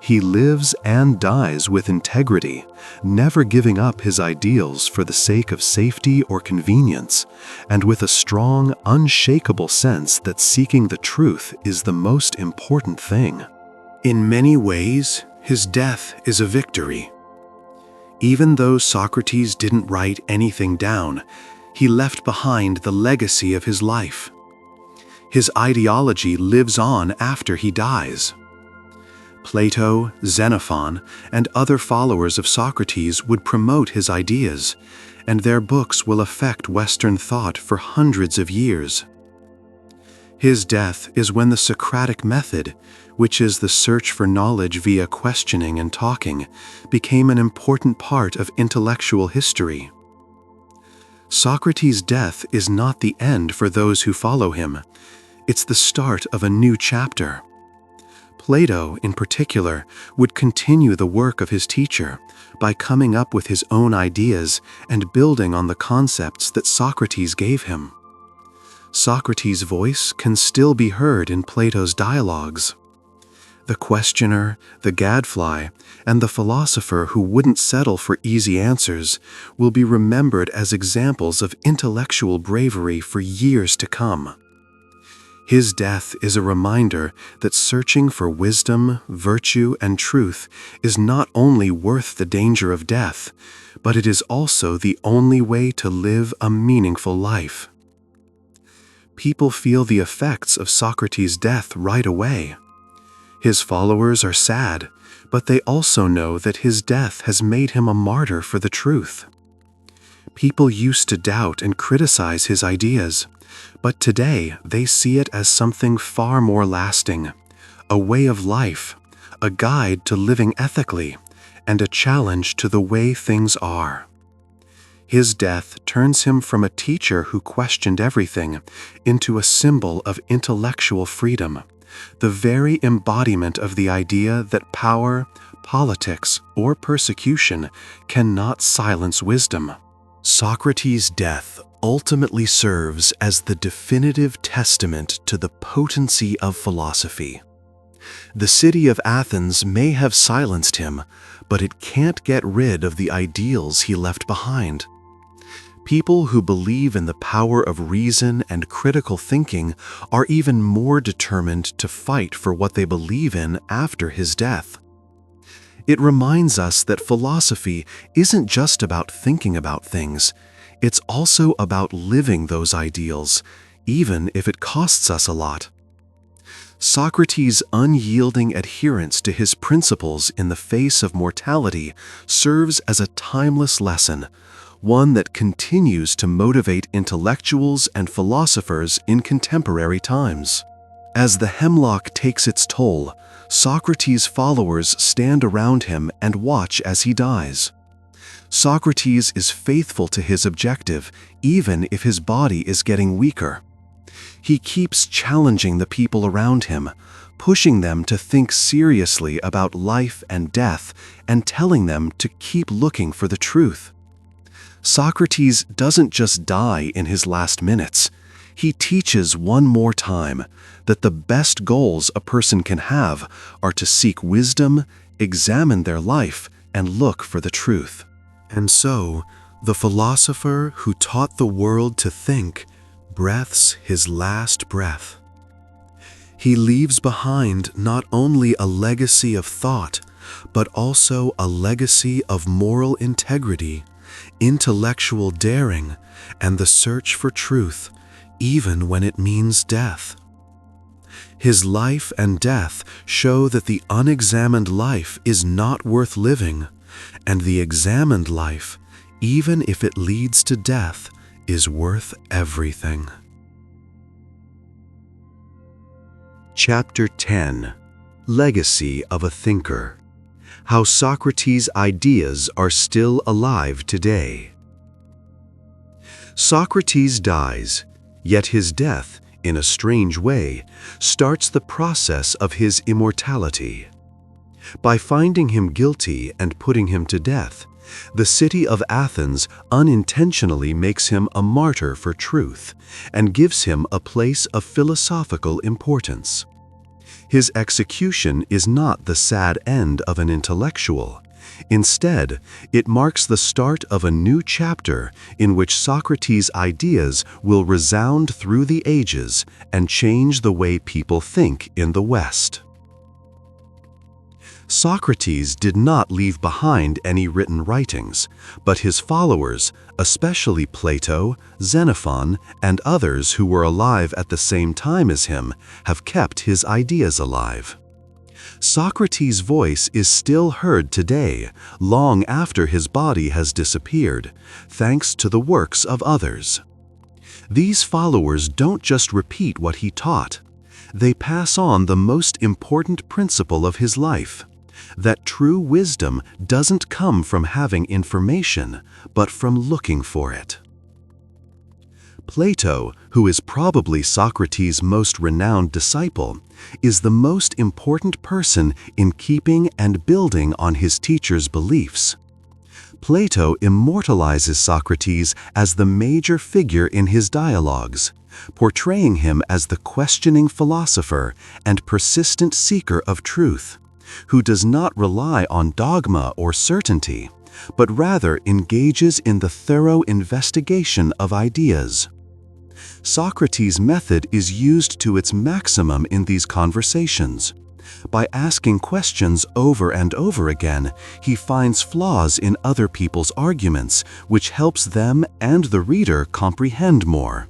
C: He lives and dies with integrity, never giving up his ideals for the sake of safety or convenience, and with a strong, unshakable sense that seeking the truth is the most important thing. In many ways, his death is a victory. Even though Socrates didn't write anything down, he left behind the legacy of his life. His ideology lives on after he dies. Plato, Xenophon, and other followers of Socrates would promote his ideas, and their books will affect Western thought for hundreds of years. His death is when the Socratic Method, which is the search for knowledge via questioning and talking, became an important part of intellectual history. Socrates' death is not the end for those who follow him. It's the start of a new chapter. Plato, in particular, would continue the work of his teacher by coming up with his own ideas and building on the concepts that Socrates gave him. Socrates' voice can still be heard in Plato's dialogues. The questioner, the gadfly, and the philosopher who wouldn't settle for easy answers will be remembered as examples of intellectual bravery for years to come. His death is a reminder that searching for wisdom, virtue, and truth is not only worth the danger of death, but it is also the only way to live a meaningful life. People feel the effects of Socrates' death right away. His followers are sad, but they also know that his death has made him a martyr for the truth. People used to doubt and criticize his ideas, but today they see it as something far more lasting, a way of life, a guide to living ethically, and a challenge to the way things are. His death turns him from a teacher who questioned everything into a symbol of intellectual freedom, the very embodiment of the idea that power, politics, or persecution cannot silence wisdom. Socrates' death ultimately serves as the definitive testament to the potency of philosophy. The city of Athens may have silenced him, but it can't get rid of the ideals he left behind. People who believe in the power of reason and critical thinking are even more determined to fight for what they believe in after his death. It reminds us that philosophy isn't just about thinking about things, it's also about living those ideals, even if it costs us a lot. Socrates' unyielding adherence to his principles in the face of mortality serves as a timeless lesson, one that continues to motivate intellectuals and philosophers in contemporary times. As the hemlock takes its toll, Socrates' followers stand around him and watch as he dies. Socrates is faithful to his objective, even if his body is getting weaker. He keeps challenging the people around him, pushing them to think seriously about life and death, and telling them to keep looking for the truth. Socrates doesn't just die in his last minutes. He teaches one more time that the best goals a person can have are to seek wisdom, examine their life, and look for the truth. And so, the philosopher who taught the world to think breathes his last breath. He leaves behind not only a legacy of thought, but also a legacy of moral integrity, intellectual daring, and the search for truth, even when it means death. His life and death show that the unexamined life is not worth living, and the examined life, even if it leads to death, is worth everything. Chapter 10. Legacy of a Thinker. How Socrates' ideas are still alive today. Socrates dies, yet his death, in a strange way, starts the process of his immortality. By finding him guilty and putting him to death, the city of Athens unintentionally makes him a martyr for truth and gives him a place of philosophical importance. His execution is not the sad end of an intellectual. Instead, it marks the start of a new chapter in which Socrates' ideas will resound through the ages and change the way people think in the West. Socrates did not leave behind any written writings, but his followers, especially Plato, Xenophon, and others who were alive at the same time as him, have kept his ideas alive. Socrates' voice is still heard today, long after his body has disappeared, thanks to the works of others. These followers don't just repeat what he taught. They pass on the most important principle of his life, that true wisdom doesn't come from having information, but from looking for it. Plato, who is probably Socrates' most renowned disciple, is the most important person in keeping and building on his teacher's beliefs. Plato immortalizes Socrates as the major figure in his dialogues, portraying him as the questioning philosopher and persistent seeker of truth, who does not rely on dogma or certainty, but rather engages in the thorough investigation of ideas. Socrates' method is used to its maximum in these conversations. By asking questions over and over again, he finds flaws in other people's arguments, which helps them and the reader comprehend more.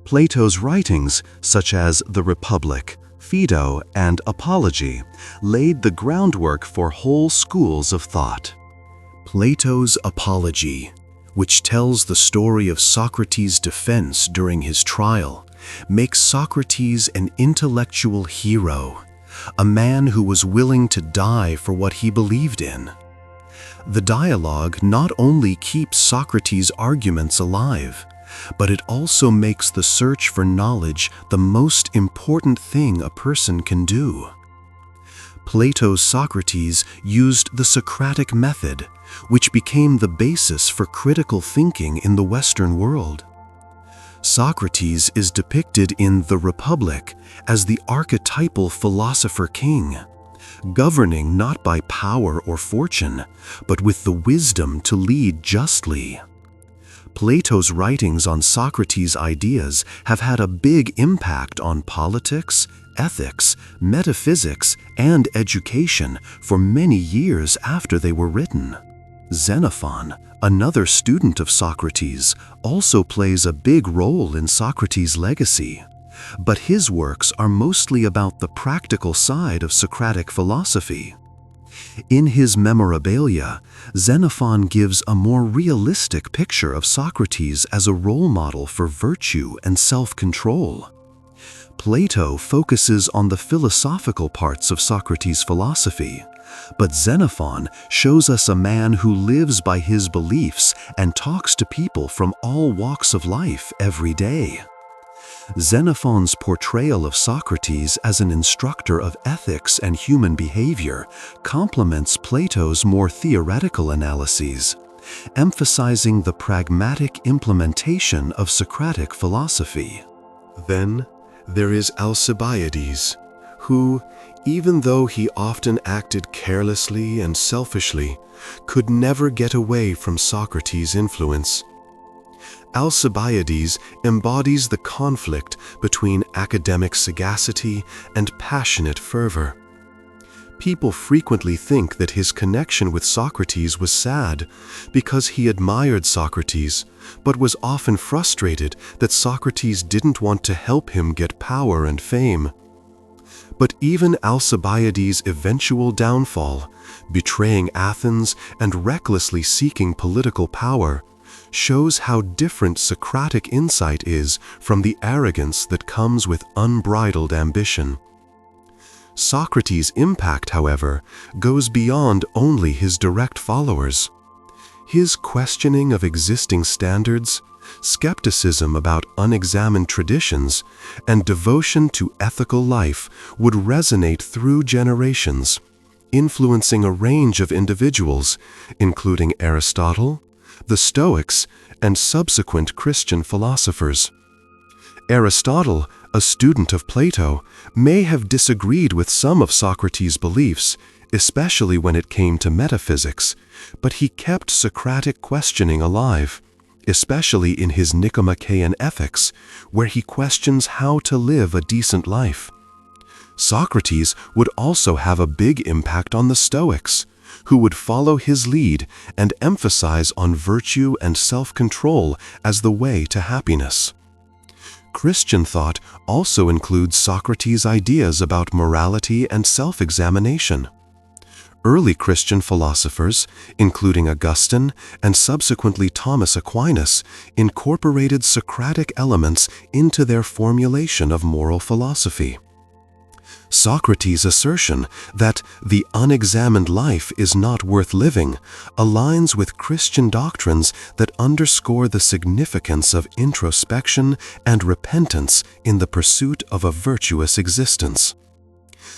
C: Plato's writings, such as The Republic, Phaedo, and Apology, laid the groundwork for whole schools of thought. Plato's Apology, which tells the story of Socrates' defense during his trial, makes Socrates an intellectual hero, a man who was willing to die for what he believed in. The dialogue not only keeps Socrates' arguments alive, but it also makes the search for knowledge the most important thing a person can do. Plato's Socrates used the Socratic Method, which became the basis for critical thinking in the Western world. Socrates is depicted in The Republic as the archetypal philosopher king, governing not by power or fortune, but with the wisdom to lead justly. Plato's writings on Socrates' ideas have had a big impact on politics, ethics, metaphysics, and education for many years after they were written. Xenophon, another student of Socrates, also plays a big role in Socrates' legacy, but his works are mostly about the practical side of Socratic philosophy. In his Memorabilia, Xenophon gives a more realistic picture of Socrates as a role model for virtue and self-control. Plato focuses on the philosophical parts of Socrates' philosophy, but Xenophon shows us a man who lives by his beliefs and talks to people from all walks of life every day. Xenophon's portrayal of Socrates as an instructor of ethics and human behavior complements Plato's more theoretical analyses, emphasizing the pragmatic implementation of Socratic philosophy.
B: Then there is Alcibiades, who, even though he often acted carelessly and selfishly, could never get away from Socrates' influence. Alcibiades embodies the conflict between academic sagacity and passionate fervor. People frequently think that his connection with Socrates was sad because he admired Socrates, but was often frustrated that Socrates didn't want to help him get power and fame. But even Alcibiades' eventual downfall, betraying Athens and recklessly seeking political power, shows how different Socratic insight is from the arrogance that comes with unbridled ambition. Socrates' impact, however, goes beyond only his direct followers. His questioning of existing standards, skepticism about unexamined traditions, and devotion to ethical life would resonate through generations, influencing a range of individuals, including Aristotle, the Stoics, and subsequent Christian philosophers. Aristotle, a student of Plato, may have disagreed with some of Socrates' beliefs, especially when it came to metaphysics, but he kept Socratic questioning alive, especially in his Nicomachean Ethics, where he questions how to live a decent life. Socrates would also have a big impact on the Stoics, who would follow his lead and emphasize on virtue and self-control as the way to happiness. Christian thought also includes Socrates' ideas about morality and self-examination. Early Christian philosophers, including Augustine and subsequently Thomas Aquinas, incorporated Socratic elements into their formulation of moral philosophy. Socrates' assertion that the unexamined life is not worth living aligns with Christian doctrines that underscore the significance of introspection and repentance in the pursuit of a virtuous existence.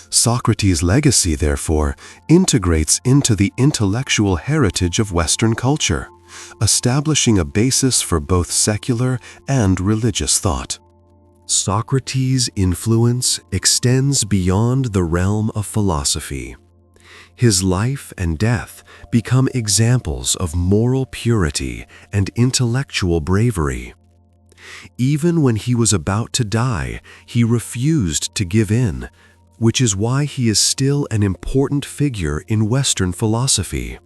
B: Socrates' legacy, therefore, integrates into the intellectual heritage of Western culture, establishing a basis for both secular and religious thought. Socrates' influence extends beyond the realm of philosophy. His life and death become examples of moral purity and intellectual bravery. Even when he was about to die, he refused to give in, which is why he is still an important figure in Western philosophy.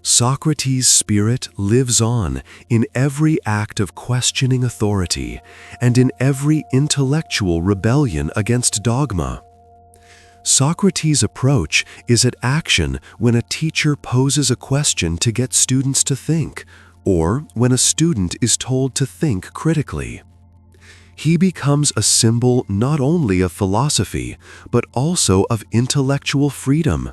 B: Socrates' spirit lives on in every act of questioning authority and in every intellectual rebellion against dogma. Socrates' approach is at action when a teacher poses a question to get students to think, or when a student is told to think critically. He becomes a symbol not only of philosophy, but also of intellectual freedom,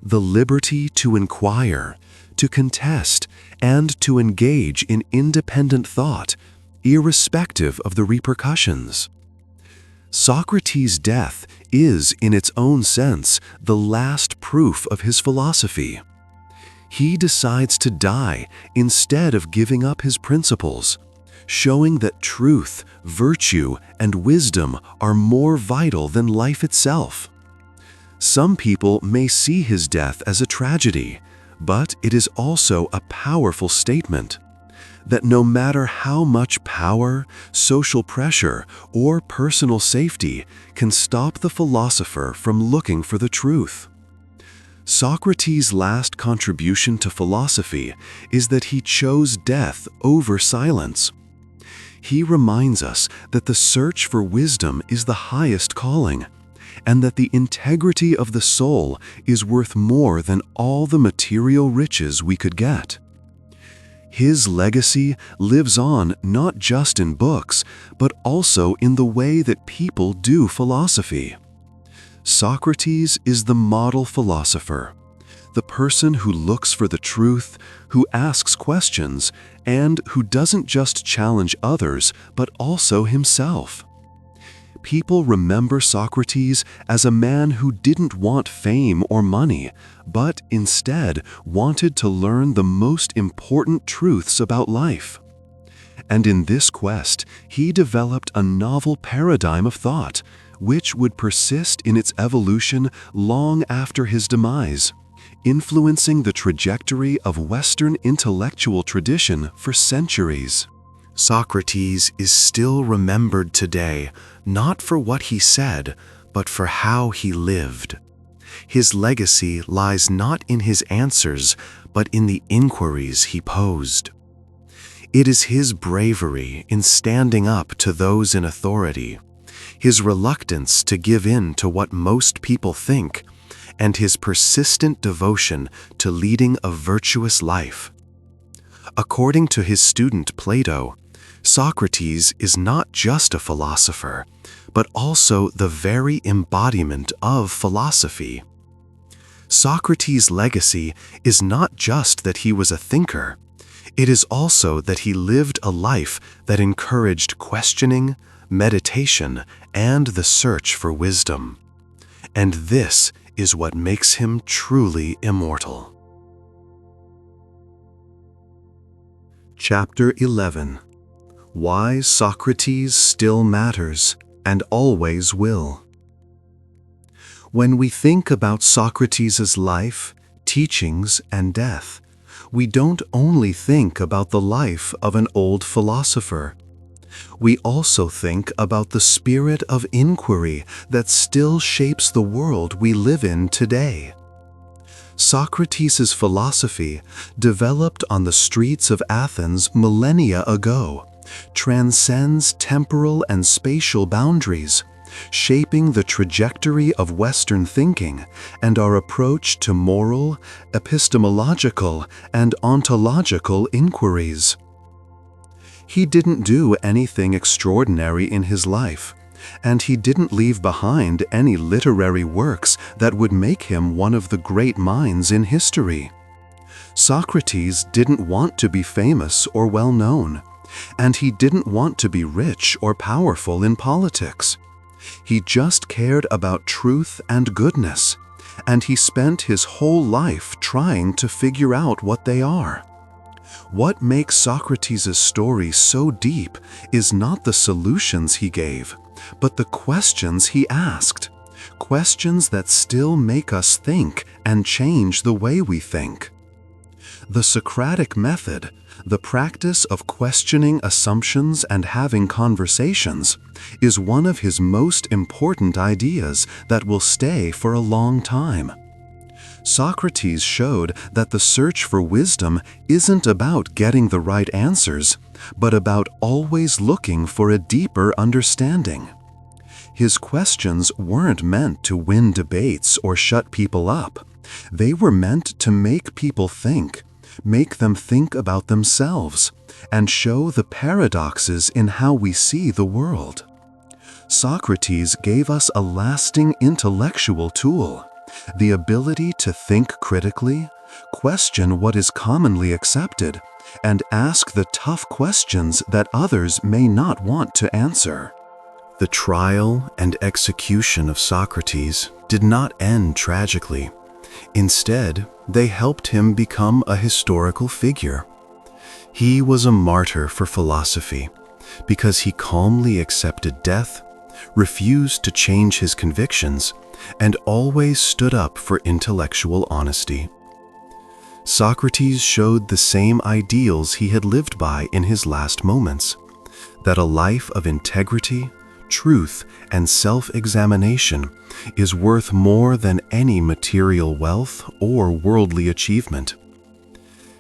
B: the liberty to inquire, to contest, and to engage in independent thought, irrespective of the repercussions. Socrates' death is, in its own sense, the last proof of his philosophy. He decides to die instead of giving up his principles, showing that truth, virtue, and wisdom are more vital than life itself. Some people may see his death as a tragedy, but it is also a powerful statement that no matter how much power, social pressure, or personal safety can stop the philosopher from looking for the truth. Socrates' last contribution to philosophy is that he chose death over silence. He reminds us that the search for wisdom is the highest calling, and that the integrity of the soul is worth more than all the material riches we could get. His legacy lives on not just in books, but also in the way that people do philosophy. Socrates is the model philosopher, the person who looks for the truth, who asks questions, and who doesn't just challenge others, but also himself. People remember Socrates as a man who didn't want fame or money, but instead wanted to learn the most important truths about life. And in this quest, he developed a novel paradigm of thought, which would persist in its evolution long after his demise, influencing the trajectory of Western intellectual tradition for centuries.
C: Socrates is still remembered today, not for what he said, but for how he lived. His legacy lies not in his answers, but in the inquiries he posed. It is his bravery in standing up to those in authority, his reluctance to give in to what most people think, and his persistent devotion to leading a virtuous life. According to his student Plato, Socrates is not just a philosopher, but also the very embodiment of philosophy. Socrates' legacy is not just that he was a thinker, it is also that he lived a life that encouraged questioning, meditation, and the search for wisdom. And this is what makes him truly immortal. Chapter 11. Why Socrates Still Matters and Always Will. When we think about Socrates' life, teachings, and death, we don't only think about the life of an old philosopher. We also think about the spirit of inquiry that still shapes the world we live in today. Socrates' philosophy, developed on the streets of Athens millennia ago, transcends temporal and spatial boundaries, shaping the trajectory of Western thinking and our approach to moral, epistemological, and ontological inquiries. He didn't do anything extraordinary in his life, and he didn't leave behind any literary works that would make him one of the great minds in history. Socrates didn't want to be famous or well-known, and he didn't want to be rich or powerful in politics. He just cared about truth and goodness, and he spent his whole life trying to figure out what they are. What makes Socrates' story so deep is not the solutions he gave, but the questions he asked, questions that still make us think and change the way we think. The Socratic Method, the practice of questioning assumptions and having conversations, is one of his most important ideas that will stay for a long time. Socrates showed that the search for wisdom isn't about getting the right answers, but about always looking for a deeper understanding. His questions weren't meant to win debates or shut people up. They were meant to make people think,
A: make them think about themselves, and show the paradoxes in how we see the world. Socrates gave us a lasting intellectual tool, the ability to think critically, question what is commonly accepted, and ask the tough questions that others may not want to answer.
C: The trial and execution of Socrates did not end tragically. Instead, they helped him become a historical figure. He was a martyr for philosophy because he calmly accepted death, refused to change his convictions, and always stood up for intellectual honesty. Socrates showed the same ideals he had lived by in his last moments, that a life of integrity, truth, and self-examination is worth more than any material wealth or worldly achievement.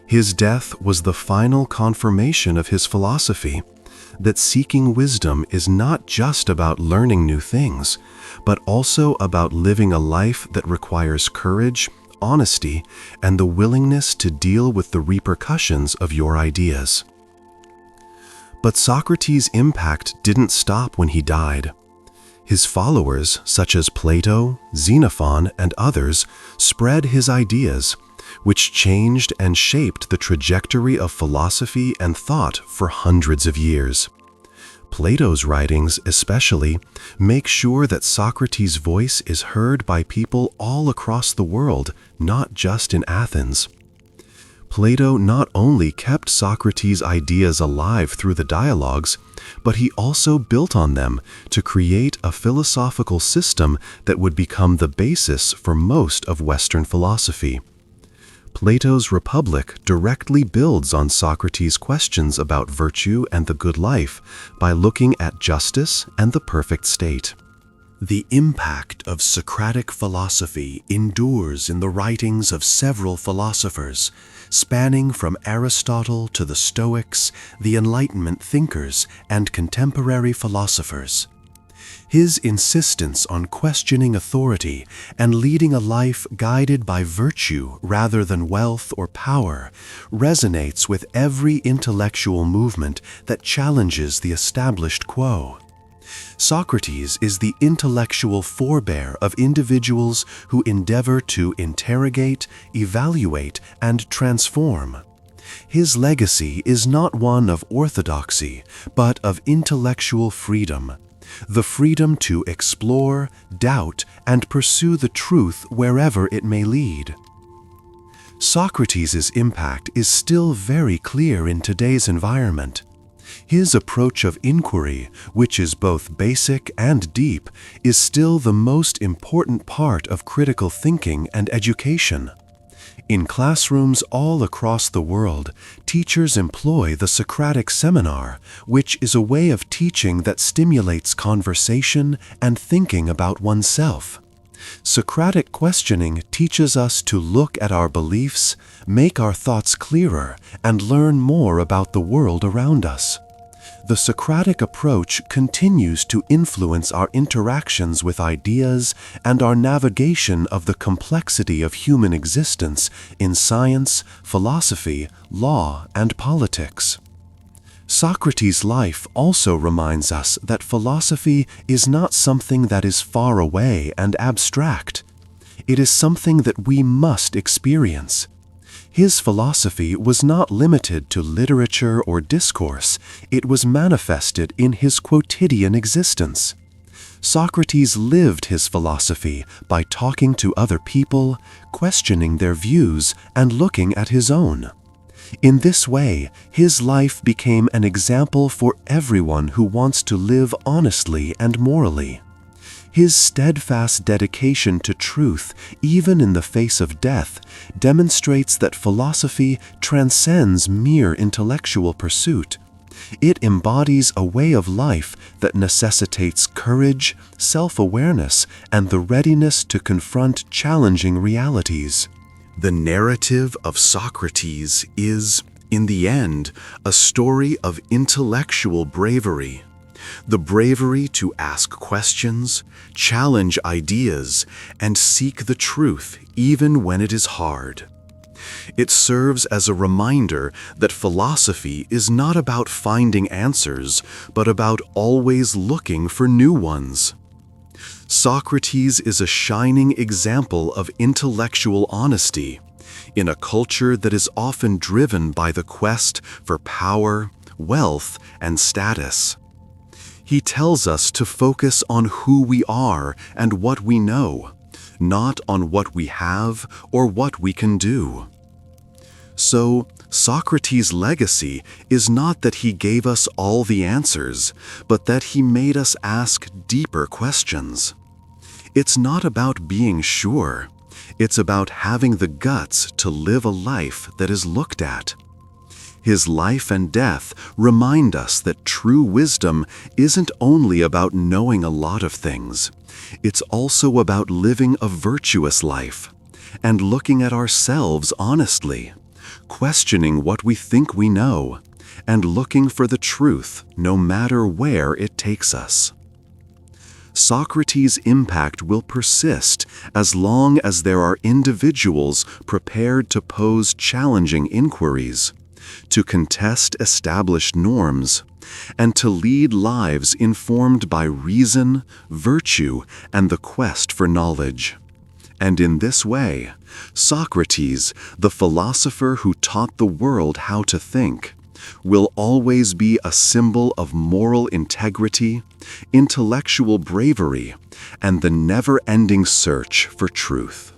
C: His death was the final confirmation of his philosophy, that seeking wisdom is not just about learning new things, but also about living a life that requires courage, honesty, and the willingness to deal with the repercussions of your ideas. But Socrates' impact didn't stop when he died. His followers, such as Plato, Xenophon, and others, spread his ideas, which changed and shaped the trajectory of philosophy and thought for hundreds of years. Plato's writings, especially, make sure that Socrates' voice is heard by people all across the world, not just in Athens. Plato not only kept Socrates' ideas alive through the dialogues, but he also built on them to create a philosophical system that would become the basis for most of Western philosophy. Plato's Republic directly builds on Socrates' questions about virtue and the good life by looking at justice and the perfect state. The impact of Socratic philosophy endures in the writings of several philosophers, spanning from Aristotle to the Stoics, the Enlightenment thinkers, and contemporary philosophers. His insistence on questioning authority and leading a life guided by virtue rather than wealth or power resonates with every intellectual movement that challenges the established quo. Socrates is the intellectual forebear of individuals who endeavor to interrogate, evaluate, and transform. His legacy is not one of orthodoxy, but of intellectual freedom, the freedom to explore, doubt, and pursue the truth wherever it may lead. Socrates' impact is still very clear in today's environment. His approach of inquiry, which is both basic and deep, is still the most important part of critical thinking and education. In classrooms all across the world, teachers employ the Socratic seminar, which is a way of teaching that stimulates conversation and thinking about oneself. Socratic questioning teaches us to look at our beliefs, make our thoughts clearer, and learn more about the world around us. The Socratic approach continues to influence our interactions with ideas and our navigation of the complexity of human existence in science, philosophy, law, and politics. Socrates' life also reminds us that philosophy is not something that is far away and abstract. It is something that we must experience. His philosophy was not limited to literature or discourse, it was manifested in his quotidian existence. Socrates lived his philosophy by talking to other people, questioning their views, and looking at his own. In this way, his life became an example for everyone who wants to live honestly and morally. His steadfast dedication to truth, even in the face of death, demonstrates that philosophy transcends mere intellectual pursuit. It embodies a way of life that necessitates courage, self-awareness, and the readiness to confront challenging realities. The narrative of Socrates is, in the end, a story of intellectual bravery. The bravery to ask questions, challenge ideas, and seek the truth even when it is hard. It serves as a reminder that philosophy is not about finding answers, but about always looking for new ones. Socrates is a shining example of intellectual honesty in a culture that is often driven by the quest for power, wealth, and status. He tells us to focus on who we are and what we know, not on what we have or what we can do. So, Socrates' legacy is not that he gave us all the answers, but that he made us ask deeper questions. It's not about being sure. It's about having the guts to live a life that is looked at. His life and death remind us that true wisdom isn't only about knowing a lot of things. It's also about living a virtuous life and looking at ourselves honestly, questioning what we think we know, and looking for the truth no matter where it takes us. Socrates' impact will persist as long as there are individuals prepared to pose challenging inquiries, to contest established norms, and to lead lives informed by reason, virtue, and the quest for knowledge. And in this way, Socrates, the philosopher who taught the world how to think, will always be a symbol of moral integrity, intellectual bravery, and the never-ending search for truth.